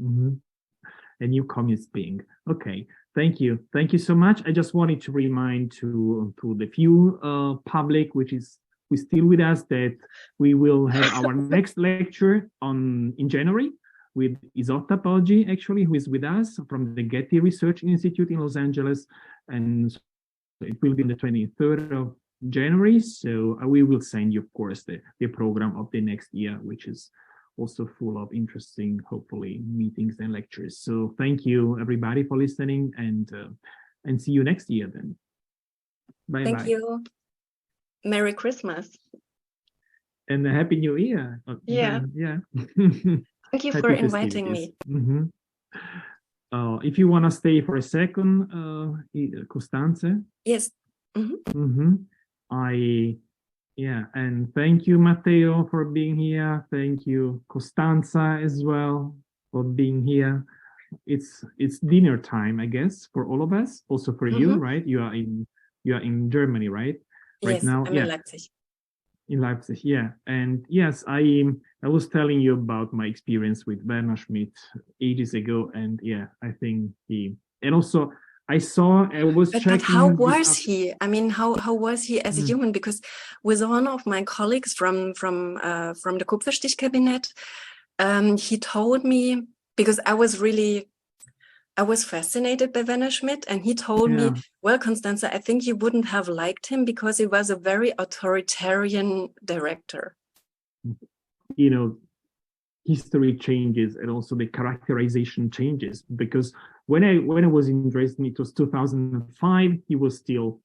A new communist being. Okay, thank you so much. I just wanted to remind to the few public who's still with us, that we will have our next lecture in January with Isotta Poggi, actually, who is with us from the Getty Research Institute in Los Angeles, and it will be on the 23rd of January. So we will send you, of course, the program of the next year, which is also full of interesting, hopefully, meetings and lectures. So thank you, everybody, for listening, and see you next year then. Bye. Thank you. Merry Christmas. And a Happy New Year. Yeah. Thank you for inviting me. If you want to stay for a second, Constanze. Yes. And thank you, Matteo, for being here. Thank you, Constanze, as well, for being here. It's dinner time, I guess, for all of us. Also for you, right? You are in Germany, right? Right now, I'm in Leipzig. In Leipzig, yeah. And yes, I was telling you about my experience with Werner Schmidt ages ago, and I think and also I was checking. But how was he? I mean, how was he as a human? Because with one of my colleagues from the Kupferstich cabinet, he told me, because I was fascinated by Werner Schmidt, and he told me, well, Constanze, I think you wouldn't have liked him because he was a very authoritarian director. You know, history changes, and also the characterization changes, because when I was in Dresden, it was 2005, he was still,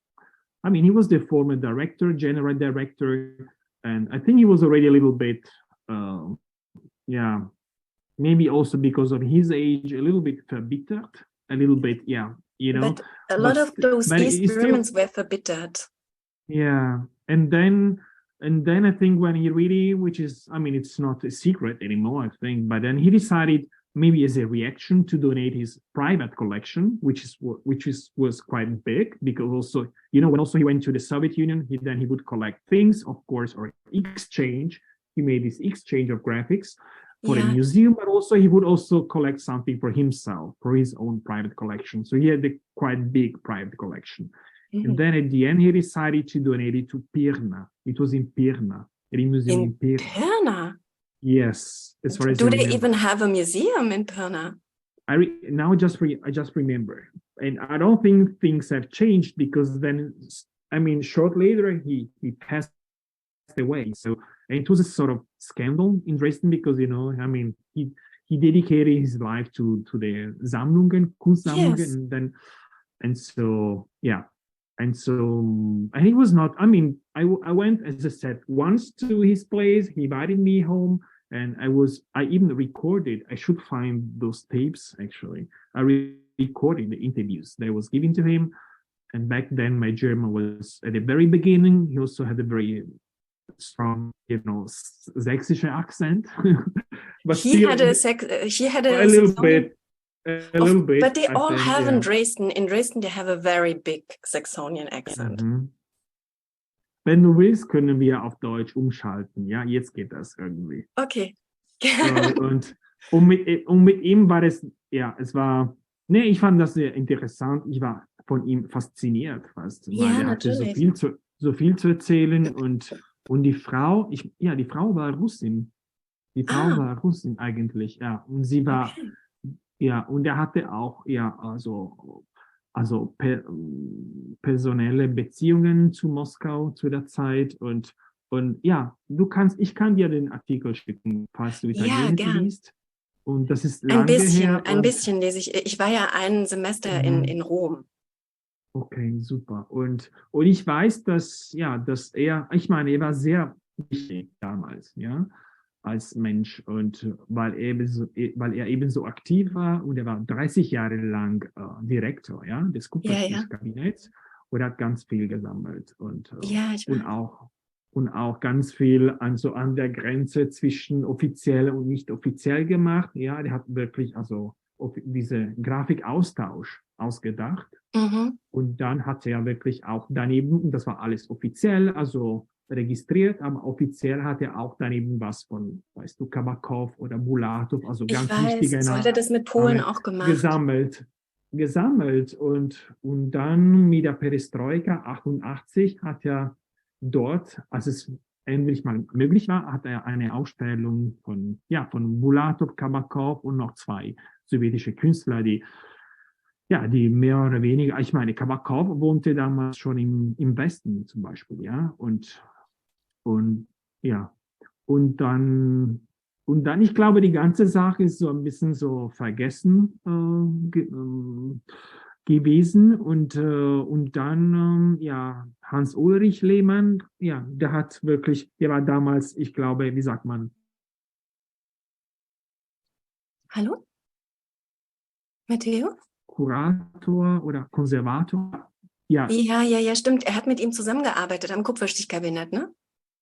he was the former general director, and I think he was already a little bit, maybe also because of his age, a little bit verbittered, a little bit, But a lot of those East Germans were verbittered. Yeah, and then I think when he really, which is, it's not a secret anymore, I think, but then he decided, maybe as a reaction, to donate his private collection, which was quite big, because also, when also he went to the Soviet Union, he would collect things, of course, or exchange. He made this exchange of graphics for a museum, but also he would also collect something for himself, for his own private collection. So he had a quite big private collection. And then at the end, he decided to donate it to Pirna. It was in Pirna, at the museum in Pirna. Pirna? Yes. as far as Do I they remember. even have a museum in Pirna? I just remember, and I don't think things have changed because then, I mean, short later he passed away. So and it was a sort of scandal in Dresden because I mean he dedicated his life to the Sammlungen, Kunstsammlungen, Yes. and it was not. I mean, I went, as I said, once to his place. He invited me home. And I even recorded, I should find those tapes actually. I recorded the interviews that I was giving to him. And back then my German was at the very beginning. He also had a very strong, Sächsische accent. But He still, had a little bit. A little bit. But they I all think, have yeah. in Dresden. In Dresden, they have a very big Saxonian accent. Mhm. Wenn du willst, können wir auf Deutsch umschalten. Ja, jetzt geht das irgendwie. Okay. Und mit ihm war es, ich fand das sehr interessant. Ich war von ihm fasziniert fast, weil er hatte so viel zu erzählen und die Frau, die Frau war Russin. Die Frau war Russin eigentlich, ja. Und sie war, und er hatte auch, personelle Beziehungen zu Moskau zu der Zeit und ich kann dir den Artikel schicken, falls du Italienisch liest. Und das ist lange her. Ein bisschen lese ich. Ich war ja ein Semester in Rom. Okay, super. Und ich weiß, dass er war sehr wichtig damals, ja, als Mensch und weil er eben so aktiv war und er war 30 Jahre lang Direktor des Kupferstichkabinetts und hat ganz viel gesammelt und auch ganz viel an der Grenze zwischen offiziell und nicht offiziell gemacht. Ja, der hat wirklich diese Grafikaustausch ausgedacht. Mhm. Und dann hat er wirklich auch daneben, und das war alles offiziell, also registriert, aber offiziell hat er auch daneben was von, weißt du, Kabakov oder Bulatow, also ganz wichtige Namen. So hat er das mit Polen auch gemacht. Gesammelt und dann mit der Perestroika 88 hat er dort, als es endlich mal möglich war, hat er eine Ausstellung von Bulatow, Kabakov und noch 2 sowjetische Künstler, die mehr oder weniger, ich meine, Kabakov wohnte damals schon im Westen zum Beispiel, und dann, ich glaube, die ganze Sache ist so ein bisschen so vergessen gewesen und dann, Hans-Ulrich Lehmann, der war damals, ich glaube, wie sagt man? Hallo? Matteo? Kurator oder Konservator. Ja, stimmt. Er hat mit ihm zusammengearbeitet am Kupferstichkabinett, ne?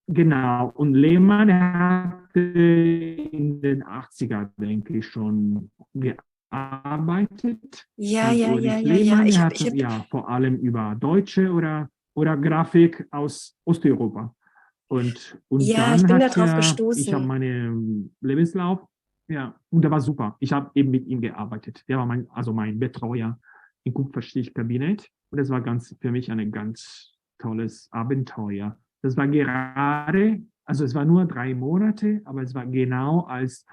Genau. Und Lehmann hatte in den 80er, denke ich, schon gearbeitet. Lehmann hatte vor allem über Deutsche oder Grafik aus Osteuropa. Und dann ich bin da drauf gestoßen. Ich habe meinen Lebenslauf. Ja, und der war super. Ich habe eben mit ihm gearbeitet. Der war mein Betreuer im Kupferstichkabinett. Und das war für mich ein ganz tolles Abenteuer. Das war es war nur 3 Monate, aber es war genau als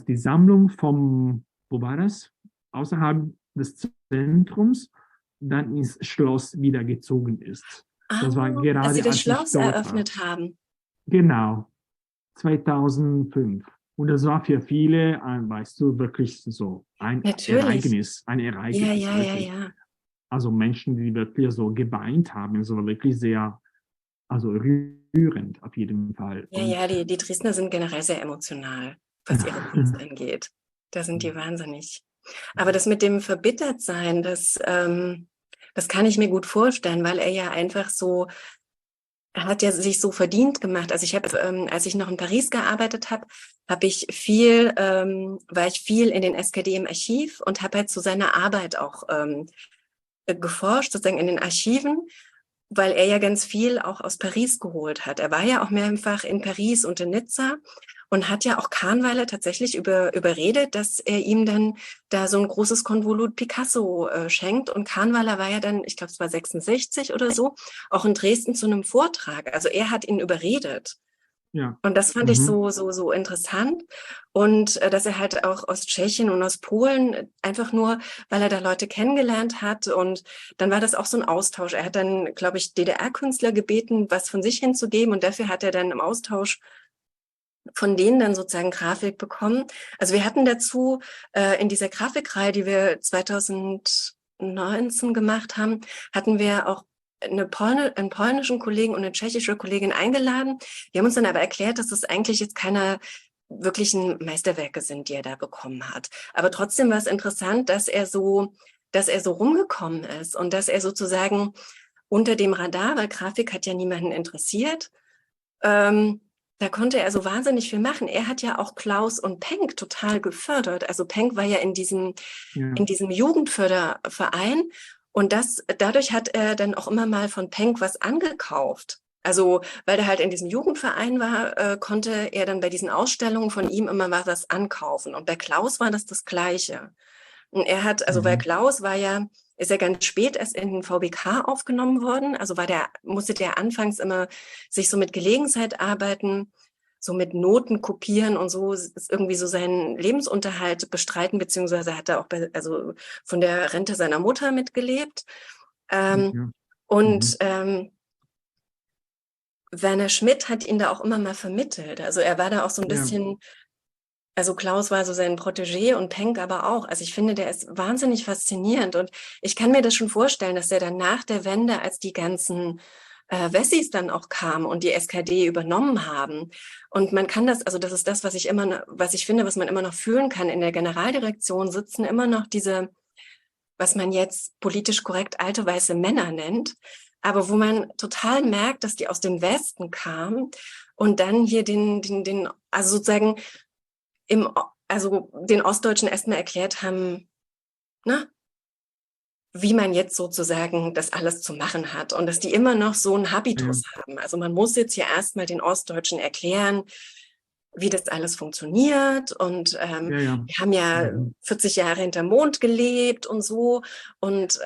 die Sammlung wo war das? Außerhalb des Zentrums, dann ins Schloss wieder gezogen ist. Das war gerade, als sie das Schloss eröffnet haben. Genau, 2005. Und das war für viele, weißt du, wirklich so ein Ereignis. Ja. Also Menschen, die wirklich so geweint haben, so wirklich sehr, rührend auf jeden Fall. Die Dresdner sind generell sehr emotional, was ihre Kunst angeht. Da sind die wahnsinnig. Aber das mit dem Verbittertsein, das kann ich mir gut vorstellen, weil er ja einfach so, er hat ja sich so verdient gemacht. Also ich habe, als ich noch in Paris gearbeitet habe, war ich viel in den SKD im Archiv und habe halt zu seiner Arbeit auch geforscht, sozusagen in den Archiven, weil er ja ganz viel auch aus Paris geholt hat. Er war ja auch mehrfach in Paris und in Nizza und hat ja auch Kahnweiler tatsächlich überredet, dass er ihm dann da so ein großes Konvolut Picasso schenkt. Und Kahnweiler war ja dann, ich glaube, es war 66 oder so, auch in Dresden zu einem Vortrag. Also er hat ihn überredet. Ja. Und das fand ich so interessant. Und dass er halt auch aus Tschechien und aus Polen einfach nur, weil er da Leute kennengelernt hat. Und dann war das auch so ein Austausch. Er hat dann, glaube ich, DDR-Künstler gebeten, was von sich hinzugeben. Und dafür hat er dann im Austausch von denen dann sozusagen Grafik bekommen. Also wir hatten dazu in dieser Grafikreihe, die wir 2019 gemacht haben, hatten wir auch einen polnischen Kollegen und eine tschechische Kollegin eingeladen. Die haben uns dann aber erklärt, dass das eigentlich jetzt keine wirklichen Meisterwerke sind, die er da bekommen hat. Aber trotzdem war es interessant, dass er so rumgekommen ist und dass er sozusagen unter dem Radar, weil Grafik hat ja niemanden interessiert, da konnte er so wahnsinnig viel machen. Er hat ja auch Klaus und Penck total gefördert. Also Penck war ja in diesem Jugendförderverein und dadurch hat er dann auch immer mal von Penck was angekauft. Also weil er halt in diesem Jugendverein war, konnte er dann bei diesen Ausstellungen von ihm immer mal was ankaufen. Und bei Klaus war das Gleiche. Und er hat, also weil Klaus ist ja ganz spät erst in den VBK aufgenommen worden. Also musste der anfangs immer sich so mit Gelegenheit arbeiten, so mit Noten kopieren und so ist irgendwie so seinen Lebensunterhalt bestreiten, beziehungsweise hat er auch von der Rente seiner Mutter mitgelebt. Werner Schmidt hat ihn da auch immer mal vermittelt. Also er war da auch so ein bisschen, also Klaus war so sein Protégé und Penck aber auch. Also ich finde, der ist wahnsinnig faszinierend und ich kann mir das schon vorstellen, dass der dann nach der Wende, als die ganzen Wessis dann auch kamen und die SKD übernommen haben. Und man kann das, also das ist das, was ich finde, was man immer noch fühlen kann. In der Generaldirektion sitzen immer noch diese, was man jetzt politisch korrekt alte weiße Männer nennt, aber wo man total merkt, dass die aus dem Westen kamen und dann hier also sozusagen den Ostdeutschen erstmal erklärt haben, wie man jetzt sozusagen das alles zu machen hat und dass die immer noch so einen Habitus haben. Also man muss jetzt hier erstmal den Ostdeutschen erklären, wie das alles funktioniert und wir haben ja 40 Jahre hinterm Mond gelebt und so und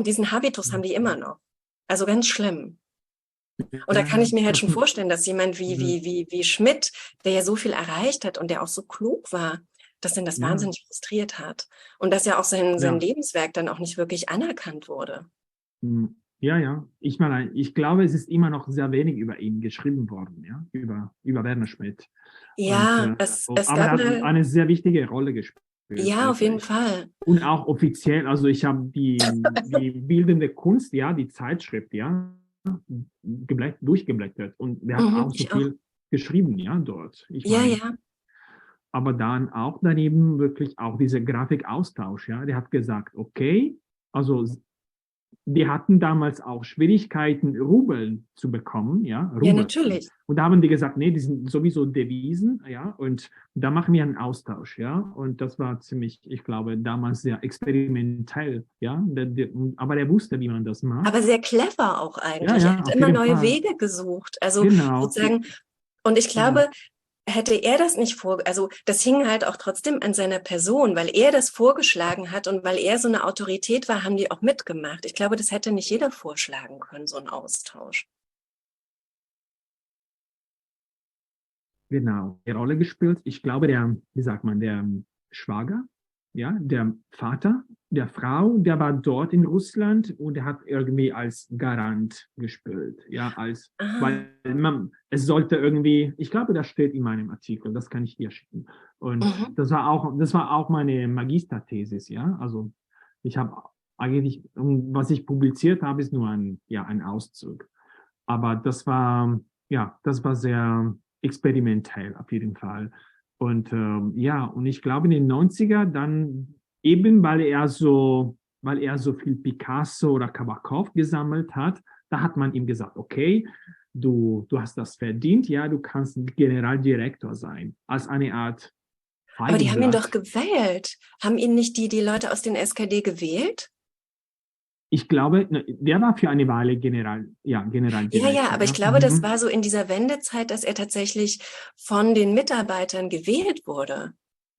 diesen Habitus haben die immer noch. Also ganz schlimm. Und da kann ich mir halt schon vorstellen, dass jemand wie Schmidt, der ja so viel erreicht hat und der auch so klug war, dass ihn das wahnsinnig frustriert hat. Und dass ja auch sein Lebenswerk dann auch nicht wirklich anerkannt wurde. Ja. Ich meine, ich glaube, es ist immer noch sehr wenig über ihn geschrieben worden, ja, über Werner Schmidt. Ja, und, es aber gab er hat eine sehr wichtige Rolle gespielt. Ja, auf jeden Fall. Und auch offiziell, also ich habe die bildende Kunst, die Zeitschrift, durchgeblättert und der hat auch so viel geschrieben, dort. Aber dann auch daneben wirklich auch dieser Grafikaustausch, der hat gesagt, okay, also die hatten damals auch Schwierigkeiten, Rubel zu bekommen, Rubel. Ja, natürlich. Und da haben die gesagt, nee, die sind sowieso Devisen, und da machen wir einen Austausch, und das war ziemlich, ich glaube, damals sehr experimentell, aber der wusste, wie man das macht. Aber sehr clever auch eigentlich. Er hat immer neue Wege gesucht, also sozusagen, und ich glaube, hätte er das nicht also das hing halt auch trotzdem an seiner Person, weil er das vorgeschlagen hat und weil er so eine Autorität war, haben die auch mitgemacht. Ich glaube, das hätte nicht jeder vorschlagen können, so ein Austausch. Genau, eine Rolle gespielt. Ich glaube, der Schwager, der Vater der Frau, der war dort in Russland und der hat irgendwie als Garant gespielt, weil es sollte irgendwie, ich glaube, das steht in meinem Artikel, das kann ich dir schicken. Und das war auch meine Magisterthesis, also ich habe eigentlich, was ich publiziert habe, ist nur ein Auszug. Aber das war sehr experimentell auf jeden Fall. Und und ich glaube in den 90er dann eben, weil er so viel Picasso oder Kabakov gesammelt hat, da hat man ihm gesagt, okay, du hast das verdient, du kannst Generaldirektor sein, als eine Art Feigenblatt. Aber die haben ihn doch gewählt. Haben ihn nicht die Leute aus den SKD gewählt? Ich glaube, der war für eine Weile Generaldirektor. Ja, aber ich glaube, das war so in dieser Wendezeit, dass er tatsächlich von den Mitarbeitern gewählt wurde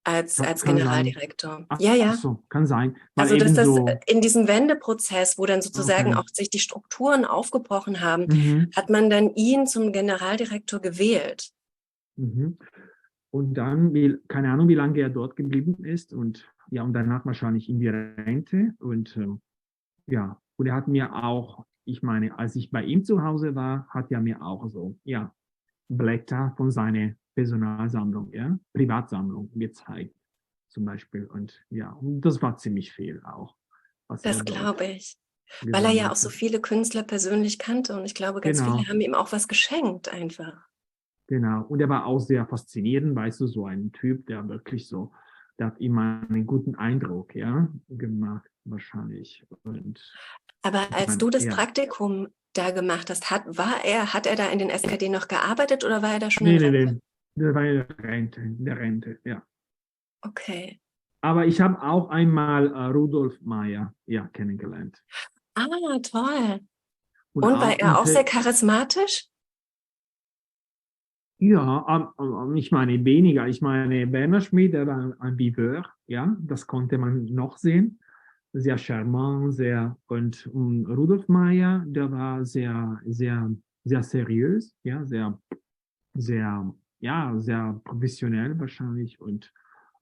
als Generaldirektor. Ach so, kann sein. Also, dass das in diesem Wendeprozess, wo dann sozusagen auch sich die Strukturen aufgebrochen haben, hat man dann ihn zum Generaldirektor gewählt. Mhm. Und dann, keine Ahnung, wie lange er dort geblieben ist und ja, und danach wahrscheinlich in die Rente. Und ja, und er hat mir auch, ich meine, als ich bei ihm zu Hause war, hat er mir auch so, ja, Blätter von seiner Personalsammlung, ja, Privatsammlung gezeigt, zum Beispiel. Und ja, und das war ziemlich viel auch, was er Das dort glaube ich. Weil er ja auch gesammelt so hat. viele Künstler persönlich kannte und ich glaube, ganz viele Genau, haben ihm auch was geschenkt einfach. genau. Und er war auch sehr faszinierend, weißt du, so ein Typ, der wirklich so, der hat immer einen guten Eindruck, ja, gemacht, wahrscheinlich. Und Aber ich als meine, du das ja, Praktikum da gemacht hast, hat er da in den SKD noch gearbeitet oder war er da schon in nee, nee, Rente? nee, der war in der Rente, ja. Okay. Aber ich habe auch einmal Rudolf Meyer, ja, kennengelernt. Ah, toll. Und Und war auch er auch sehr Inter charismatisch? ja, ich meine weniger. Ich meine, Werner Schmidt, der war ein Viveur, ja, das konnte man noch sehen. Sehr charmant, sehr, und Rudolf Meyer, der war sehr, sehr, sehr seriös, ja, sehr, sehr, ja, sehr professionell wahrscheinlich. Und,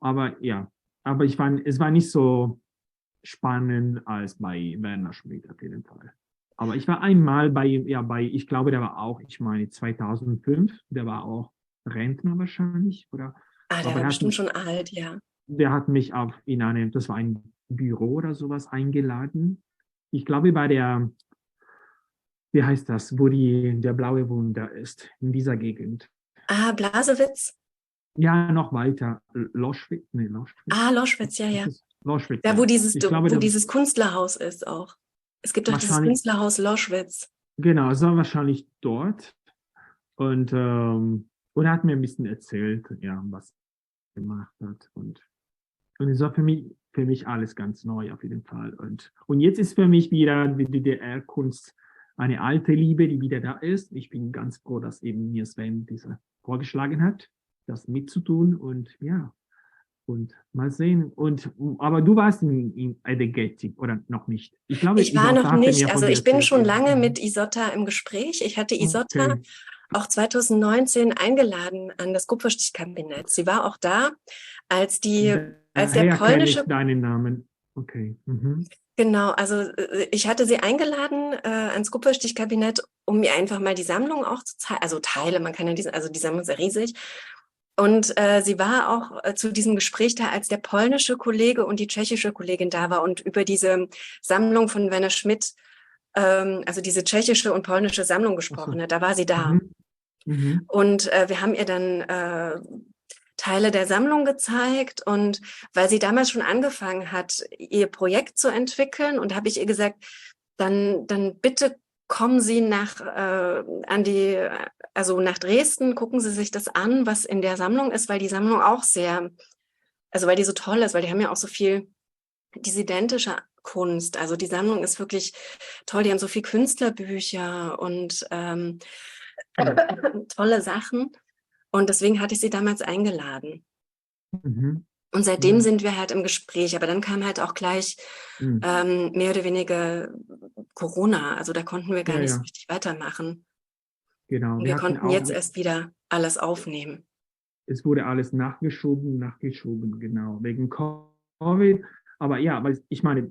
aber ja, aber es war nicht so spannend als bei Werner Schmidt auf jeden Fall. Aber ich war einmal ich glaube, der war auch, ich meine 2005, der war auch Rentner wahrscheinlich, oder? Ah, der Aber war bestimmt schon alt, ja. der hat mich das war ein Büro oder sowas eingeladen. Ich glaube, wie heißt das, wo der blaue Wunder ist, in dieser Gegend. Ah, Blasewitz. Ja, noch weiter. Loschwitz, nee, Ah, Loschwitz. Loschwitz, ja, Das ja. ist Loschwitz, Da, ja. Ich glaube, wo dieses Künstlerhaus ist auch. Es gibt doch dieses wahrscheinlich, Künstlerhaus Loschwitz. genau, es war wahrscheinlich dort. Und er hat mir ein bisschen erzählt, ja, was er gemacht hat. Und es war für mich alles ganz neu auf jeden Fall. Und jetzt ist für mich wieder die DDR-Kunst eine alte Liebe, die wieder da ist. Ich bin ganz froh, dass eben mir Sven diese vorgeschlagen hat, das mitzutun. Und ja, und mal sehen. Aber du warst in Edegeti oder noch nicht? Ich glaube, Ich war noch Isotta hatte nicht, mir also von dir ich bin erzählt. schon Ja. lange mit Mhm. Isotta im Gespräch. Ich hatte Isotta Okay. auch 2019 eingeladen an das Kupferstichkabinett. Sie war auch da, als der Daher kenne ich polnische, deinen Namen. Okay. Mhm. genau, also ich hatte sie eingeladen ans Kupferstichkabinett, um mir einfach mal die Sammlung auch zu zeigen, also Teile, man kann ja also die Sammlung ist ja riesig. Und sie war auch zu diesem Gespräch da, als der polnische Kollege und die tschechische Kollegin da war und über diese Sammlung von Werner Schmidt, also diese tschechische und polnische Sammlung Ach gesprochen so. hat. Da war sie da. Mhm. Mhm. Und wir haben ihr dann Teile der Sammlung gezeigt. Und weil sie damals schon angefangen hat, ihr Projekt zu entwickeln, und habe ich ihr gesagt, dann bitte kommen Sie also nach Dresden, gucken Sie sich das an, was in der Sammlung ist, weil die Sammlung auch also weil die so toll ist, weil die haben ja auch so viel dissidentische Kunst. Also die Sammlung ist wirklich toll, die haben so viel Künstlerbücher und tolle Sachen. Und deswegen hatte ich sie damals eingeladen. Mhm. Und seitdem Ja. sind wir halt im Gespräch. Aber dann kam halt auch gleich Mhm. mehr oder weniger Corona. Also da konnten wir gar Ja, nicht so ja, richtig weitermachen. genau. Und Wir wir hatten konnten auch, jetzt erst wieder alles aufnehmen. es wurde alles nachgeschoben, genau, wegen Covid. Aber ja, aber ich meine,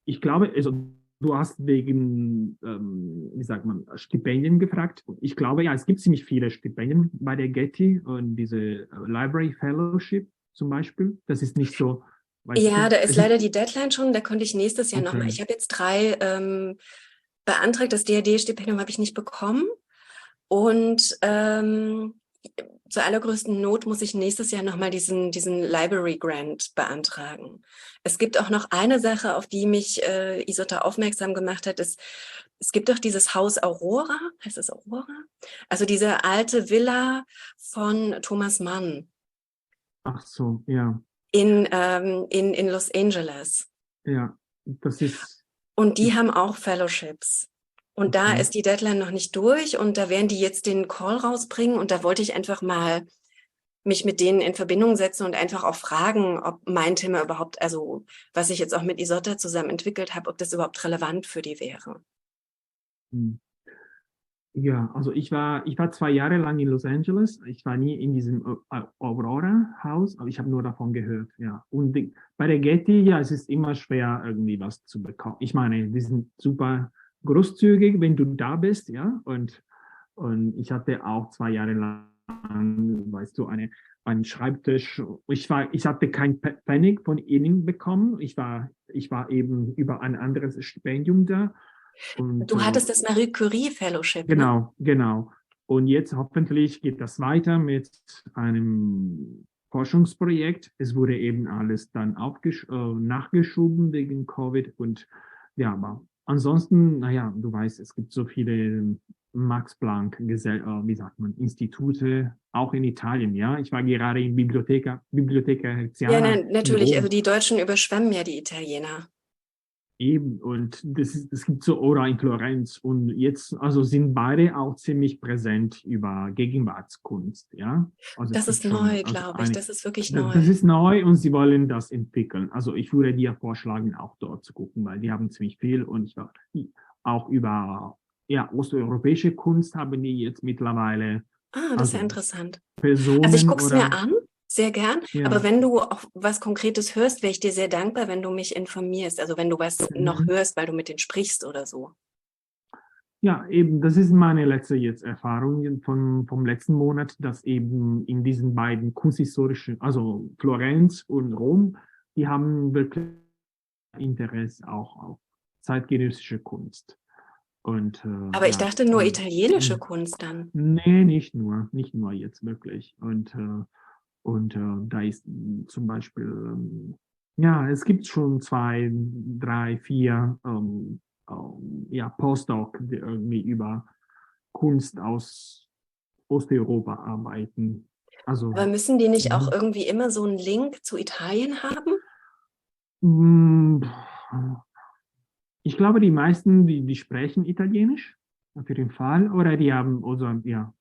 ich glaube, also du hast wegen, wie sagt man, Stipendien gefragt. Ich glaube, ja, es gibt ziemlich viele Stipendien bei der Getty und diese Library Fellowship zum Beispiel. Das ist nicht so, weißt Ja, du, da ist es ist leider die Deadline schon. Da konnte ich nächstes Jahr nochmal. okay. Ich habe jetzt 3 beantragt. Das DRD-Stipendium habe ich nicht bekommen. Und zur allergrößten Not muss ich nächstes Jahr nochmal diesen Library Grant beantragen. Es gibt auch noch eine Sache, auf die mich Isotta aufmerksam gemacht hat. Es gibt doch dieses Haus Aurora, heißt es Aurora? Also diese alte Villa von Thomas Mann Ach so, ja, in Los Angeles. ja, das ist, Und die ich, haben auch Fellowships. Und da okay. ist die Deadline noch nicht durch und da werden die jetzt den Call rausbringen und da wollte ich einfach mal mich mit denen in Verbindung setzen und einfach auch fragen, ob mein Thema überhaupt, also was ich jetzt auch mit Isotta zusammen entwickelt habe, ob das überhaupt relevant für die wäre. Hm. Ja, also ich war 2 Jahre lang in Los Angeles. Ich war nie in diesem Aurora-Haus, aber ich habe nur davon gehört, ja. Und bei der Getty, ja, es ist immer schwer, irgendwie was zu bekommen. Ich meine, die sind super großzügig, wenn du da bist, ja. Und ich hatte auch 2 Jahre lang, weißt du, einen Schreibtisch. Ich hatte kein Pfennig von ihnen bekommen. Ich war eben über ein anderes Stipendium da. Und Du hattest das Marie Curie Fellowship, ne? genau, genau. Und jetzt hoffentlich geht das weiter mit einem Forschungsprojekt. Es wurde eben alles dann nachgeschoben wegen Covid. Und ja, aber ansonsten, naja, du weißt, es gibt so viele Max Planck, wie sagt man, Institute, auch in Italien, ja. Ich war gerade in Bibliotheca Ja, Herziana nein, in natürlich. Also Rom. die Deutschen überschwemmen ja die Italiener. Eben, und es gibt so Ora in Florenz und jetzt, also sind beide auch ziemlich präsent über Gegenwartskunst, ja. Also es Das gibt ist schon, neu, also glaube ich. Das ist wirklich das neu. ist neu und sie wollen das entwickeln. Also ich würde dir vorschlagen, auch dort zu gucken, weil die haben ziemlich viel und ich war auch über, ja, osteuropäische Kunst haben die jetzt mittlerweile, Ah, das ist ja also interessant. Also ich Personen gucke es mir oder, an, sehr gern. Aber ja. wenn du auch was Konkretes hörst, wäre ich dir sehr dankbar, wenn du mich informierst. Also wenn du was noch Mhm. hörst, weil du mit denen sprichst oder so. Ja, eben, das ist meine letzte jetzt Erfahrung vom letzten Monat, dass eben in diesen beiden kunsthistorischen, also Florenz und Rom, die haben wirklich Interesse auch auf zeitgenössische Kunst. Und Aber ich ja, dachte nur italienische Kunst dann. nee, nicht nur jetzt wirklich. Und da ist zum Beispiel, ja, es gibt schon 2, 3, 4 ja, Postdoc, die irgendwie über Kunst aus Osteuropa arbeiten. Also, Aber müssen die nicht auch mhm. irgendwie immer so einen Link zu Italien haben? Mm, Ich glaube, die meisten, die sprechen Italienisch, auf jeden Fall, oder die haben, also, ja,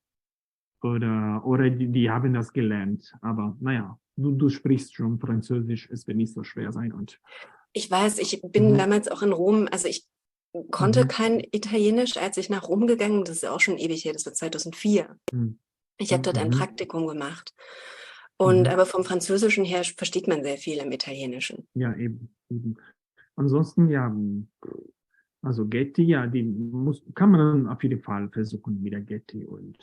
oder die haben das gelernt. Aber naja, du sprichst schon Französisch, es wird nicht so schwer sein. Und Ich weiß, ich bin mhm, damals auch in Rom, also ich konnte mhm, kein Italienisch, als ich nach Rom gegangen bin. Das ist ja auch schon ewig her, das war 2004. mhm, Ich habe dort ein mhm, Praktikum gemacht. Und mhm. aber vom Französischen her versteht man sehr viel im Italienischen. Ja, eben, eben. Ansonsten, ja, also Getty, ja, kann man dann auf jeden Fall versuchen mit der Getty und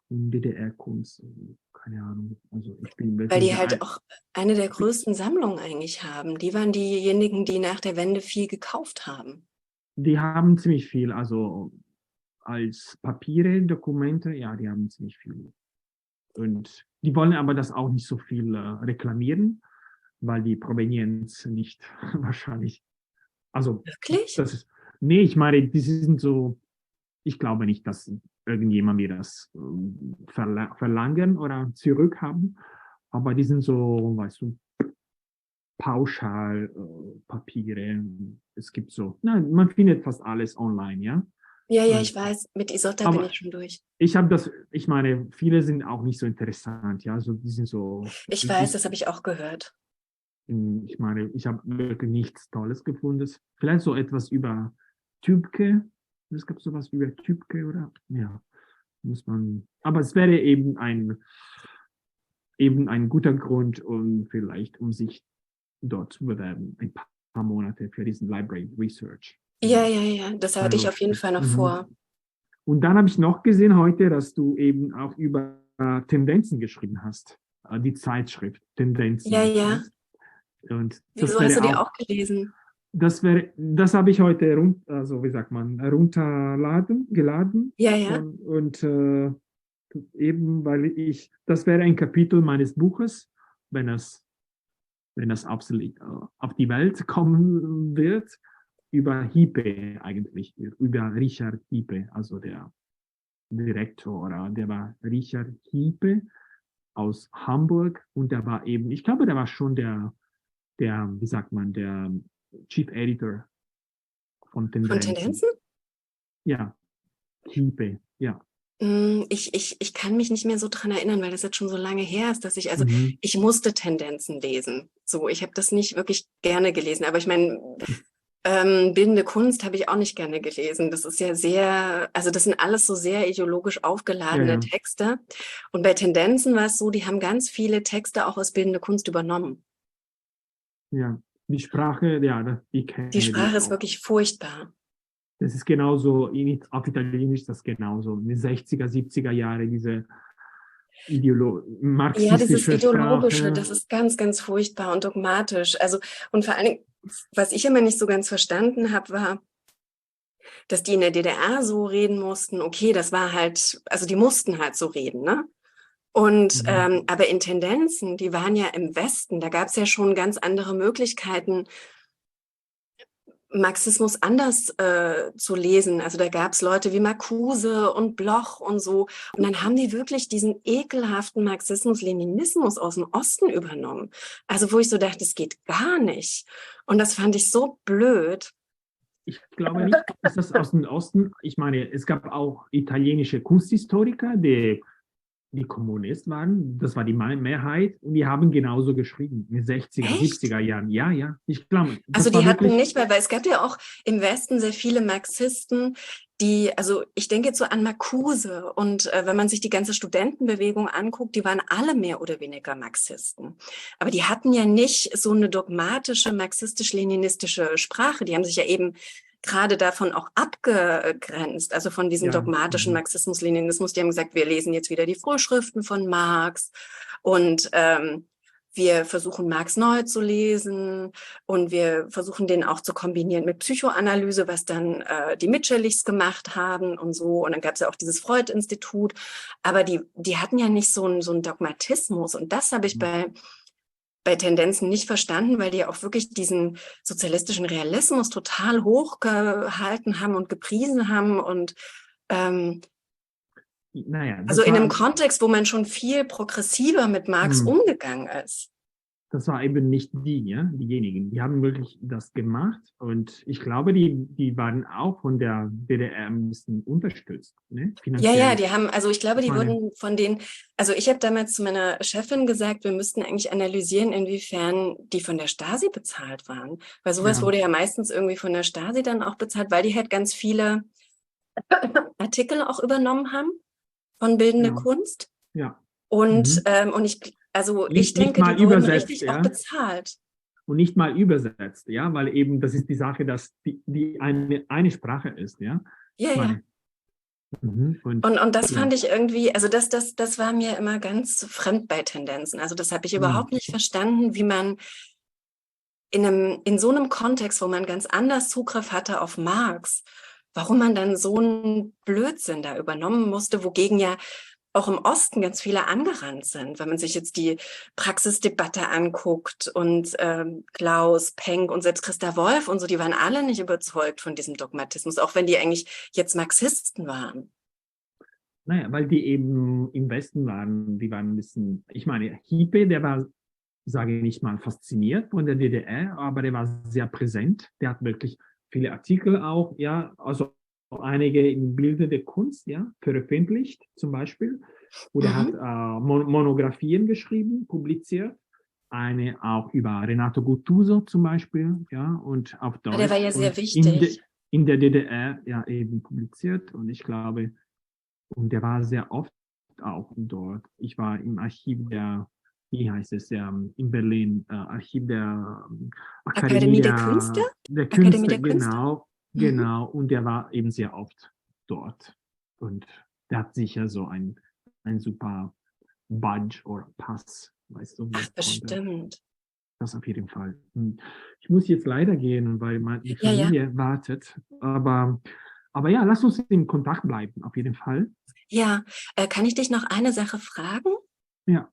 DDR-Kunst. Keine Ahnung. Also ich bin Weil wirklich die der halt auch eine der größten Sammlungen eigentlich haben. Die waren diejenigen, die nach der Wende viel gekauft haben. die haben ziemlich viel, also als Papiere, Dokumente, ja, die haben ziemlich viel. Und die wollen aber das auch nicht so viel reklamieren, weil die Provenienz nicht wahrscheinlich, also Wirklich? das ist, nee, ich meine, die sind so, ich glaube nicht, dass irgendjemand mir das verlangen oder zurückhaben, aber die sind so, weißt du, Pauschal Papiere. Es gibt so, na, man findet fast alles online, ja. Ja, ja, ich Und, weiß. Mit Isotta bin ich aber schon durch. ich meine, viele sind auch nicht so interessant, ja. Also die sind so, Ich weiß, das habe ich auch gehört. ich meine, ich habe wirklich nichts Tolles gefunden. Vielleicht so etwas über Tübke. Es gab sowas über Tübke, oder? Ja, muss man. Aber es wäre eben ein guter Grund, um sich dort zu bewerben, ein paar Monate für diesen Library Research Ja, ja, ja, das hatte ich auf jeden Fellowship. Fall noch Mhm. vor. Und dann habe ich noch gesehen heute, dass du eben auch über Tendenzen geschrieben hast, die Zeitschrift Ja, Tendenzen. Ja? ja. Und das Wieso hast du wäre die auch, auch gelesen? das habe ich heute also wie sagt man, geladen Ja, ja. und eben, weil das wäre ein Kapitel meines Buches, wenn es wenn das absolut auf die Welt kommen wird, über Hiepe eigentlich, über Richard Hiepe, also der Direktor, oder der war Richard Hiepe aus Hamburg und der war eben, ich glaube, der war schon wie sagt man, der Chief Editor von Von Tendenzen. Tendenzen? Ja, Hiepe, ja. Ich kann mich nicht mehr so dran erinnern, weil das jetzt schon so lange her ist, also Mhm. ich musste Tendenzen lesen. So, ich habe das nicht wirklich gerne gelesen, aber ich meine, Bildende Kunst habe ich auch nicht gerne gelesen. Das ist ja sehr, also das sind alles so sehr ideologisch aufgeladene ja, Texte. Und bei Tendenzen war es so, die haben ganz viele Texte auch aus bildende Kunst übernommen. ja. Die Sprache, ja, ich Die kenne die Sprache ist auch. wirklich furchtbar. Das ist genauso, auf Italienisch ist das genauso. In den 60er, 70er Jahre, diese Ja, dieses marxistische Ideologische, Sprache. das ist ganz, ganz furchtbar und dogmatisch. Also, und vor allen Dingen, was ich immer nicht so ganz verstanden habe, war, dass die in der DDR so reden mussten. Okay, das war halt, also die mussten halt so reden, ne? Und Mhm. aber in Tendenzen, die waren ja im Westen, da gab es ja schon ganz andere Möglichkeiten, Marxismus anders zu lesen. Also da gab es Leute wie Marcuse und Bloch und so. Und dann haben die wirklich diesen ekelhaften Marxismus-Leninismus aus dem Osten übernommen. Also wo ich so dachte, das geht gar nicht. Und das fand ich so blöd. Ich glaube nicht, dass das aus dem Osten, ich meine, es gab auch italienische Kunsthistoriker, die Kommunist waren, das war die Mehrheit, und die haben genauso geschrieben, in den 60er, Echt? 70er Jahren. Ja, ja, ich glaube, Also das war die hatten wirklich, nicht, weil es gab ja auch im Westen sehr viele Marxisten, die, also ich denke jetzt so an Marcuse und wenn man sich die ganze Studentenbewegung anguckt, die waren alle mehr oder weniger Marxisten. Aber die hatten ja nicht so eine dogmatische marxistisch-leninistische Sprache. Die haben sich ja eben gerade davon auch abgegrenzt, also von diesem ja, dogmatischen Marxismus-Leninismus. Die haben gesagt, wir lesen jetzt wieder die Frühschriften von Marx und wir versuchen Marx neu zu lesen und wir versuchen den auch zu kombinieren mit Psychoanalyse, was dann die Mitscherlichs gemacht haben und so. Und dann gab es ja auch dieses Freud-Institut. Aber die hatten ja nicht so einen Dogmatismus. Und das habe ich bei Tendenzen nicht verstanden, weil die ja auch wirklich diesen sozialistischen Realismus total hochgehalten haben und gepriesen haben. Und naja, also in einem Kontext, wo man schon viel progressiver mit Marx umgegangen ist. das war eben nicht die, ja, diejenigen. Die haben wirklich das gemacht, und ich glaube, die waren auch von der DDR ein bisschen unterstützt, ne, Ja, finanziell. die haben, also ich glaube, Ich die meine, wurden von denen, also ich habe damals zu meiner Chefin gesagt, wir müssten eigentlich analysieren, inwiefern die von der Stasi bezahlt waren. Weil sowas ja, wurde ja meistens irgendwie von der Stasi dann auch bezahlt, weil die halt ganz viele Artikel auch übernommen haben von bildende ja, Kunst. ja. Und, Mhm. also ich Nicht denke, die mal wurden übersetzt, richtig auch ja. bezahlt. Und nicht mal übersetzt, ja, weil eben das ist die Sache, dass die eine Sprache ist, ja. Ja, Ich ja. meine, und Und das ja, fand ich irgendwie, also das war mir immer ganz fremd bei Tendenzen. Also das habe ich mhm. überhaupt nicht verstanden, wie man in so einem Kontext, wo man ganz anders Zugriff hatte auf Marx, warum man dann so einen Blödsinn da übernommen musste, wogegen ja auch im Osten ganz viele angerannt sind. Wenn man sich jetzt die Praxisdebatte anguckt und Klaus, Penck und selbst Christa Wolf und so, die waren alle nicht überzeugt von diesem Dogmatismus, auch wenn die eigentlich jetzt Marxisten waren. Naja, weil die eben im Westen waren, die waren ein bisschen, ich meine, Hiepe, der war, sage ich nicht mal, fasziniert von der DDR, aber der war sehr präsent. Der hat wirklich viele Artikel auch, ja, also einige im Bilde der Kunst, ja, veröffentlicht zum Beispiel. Oder er hat Mhm. Monographien geschrieben, publiziert. Eine auch über Renato Guttuso zum Beispiel, ja, und auf Aber der war Deutsch ja sehr und wichtig. in der DDR ja eben publiziert. Und ich glaube, und der war sehr oft auch dort. Ich war im Archiv der, wie heißt es, in Berlin, Archiv der Akademie Akademie der Künste? der Akademie Künste, der Künste? genau, Mhm. genau. Und der war eben sehr oft dort. Und der hat sicher so ein super Badge oder Pass, weißt du, Ach, das konnte. bestimmt. Das auf jeden Fall. Ich muss jetzt leider gehen, weil die Ja, ja. Familie wartet. Aber ja, lass uns in Kontakt bleiben, auf jeden Fall. Ja, kann ich dich noch eine Sache fragen? Ja.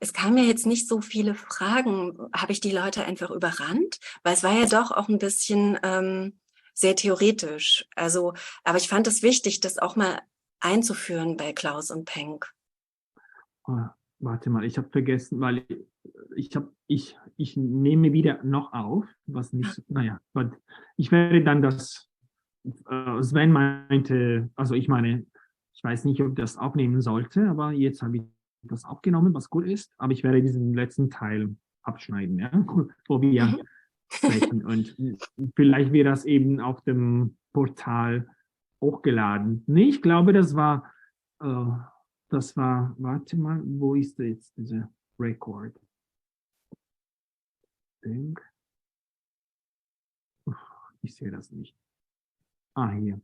Es kamen ja jetzt nicht so viele Fragen. Habe ich die Leute einfach überrannt? Weil es war ja doch auch ein bisschen sehr theoretisch. Also, aber ich fand es wichtig, das auch mal einzuführen bei Klaus und Penck. Warte mal, ich habe vergessen, weil ich nehme wieder noch auf, was nicht Ah, so, naja, ich werde dann Sven meinte, also ich meine, ich weiß nicht, ob ich das aufnehmen sollte, aber jetzt habe ich das aufgenommen, was gut ist, aber ich werde diesen letzten Teil abschneiden, ja, wo wir mhm. sprechen. Und vielleicht wird das eben auf dem Portal hochgeladen. Nee, ich glaube, warte mal, wo ist jetzt dieser Record? Ich sehe das nicht. Ah, hier.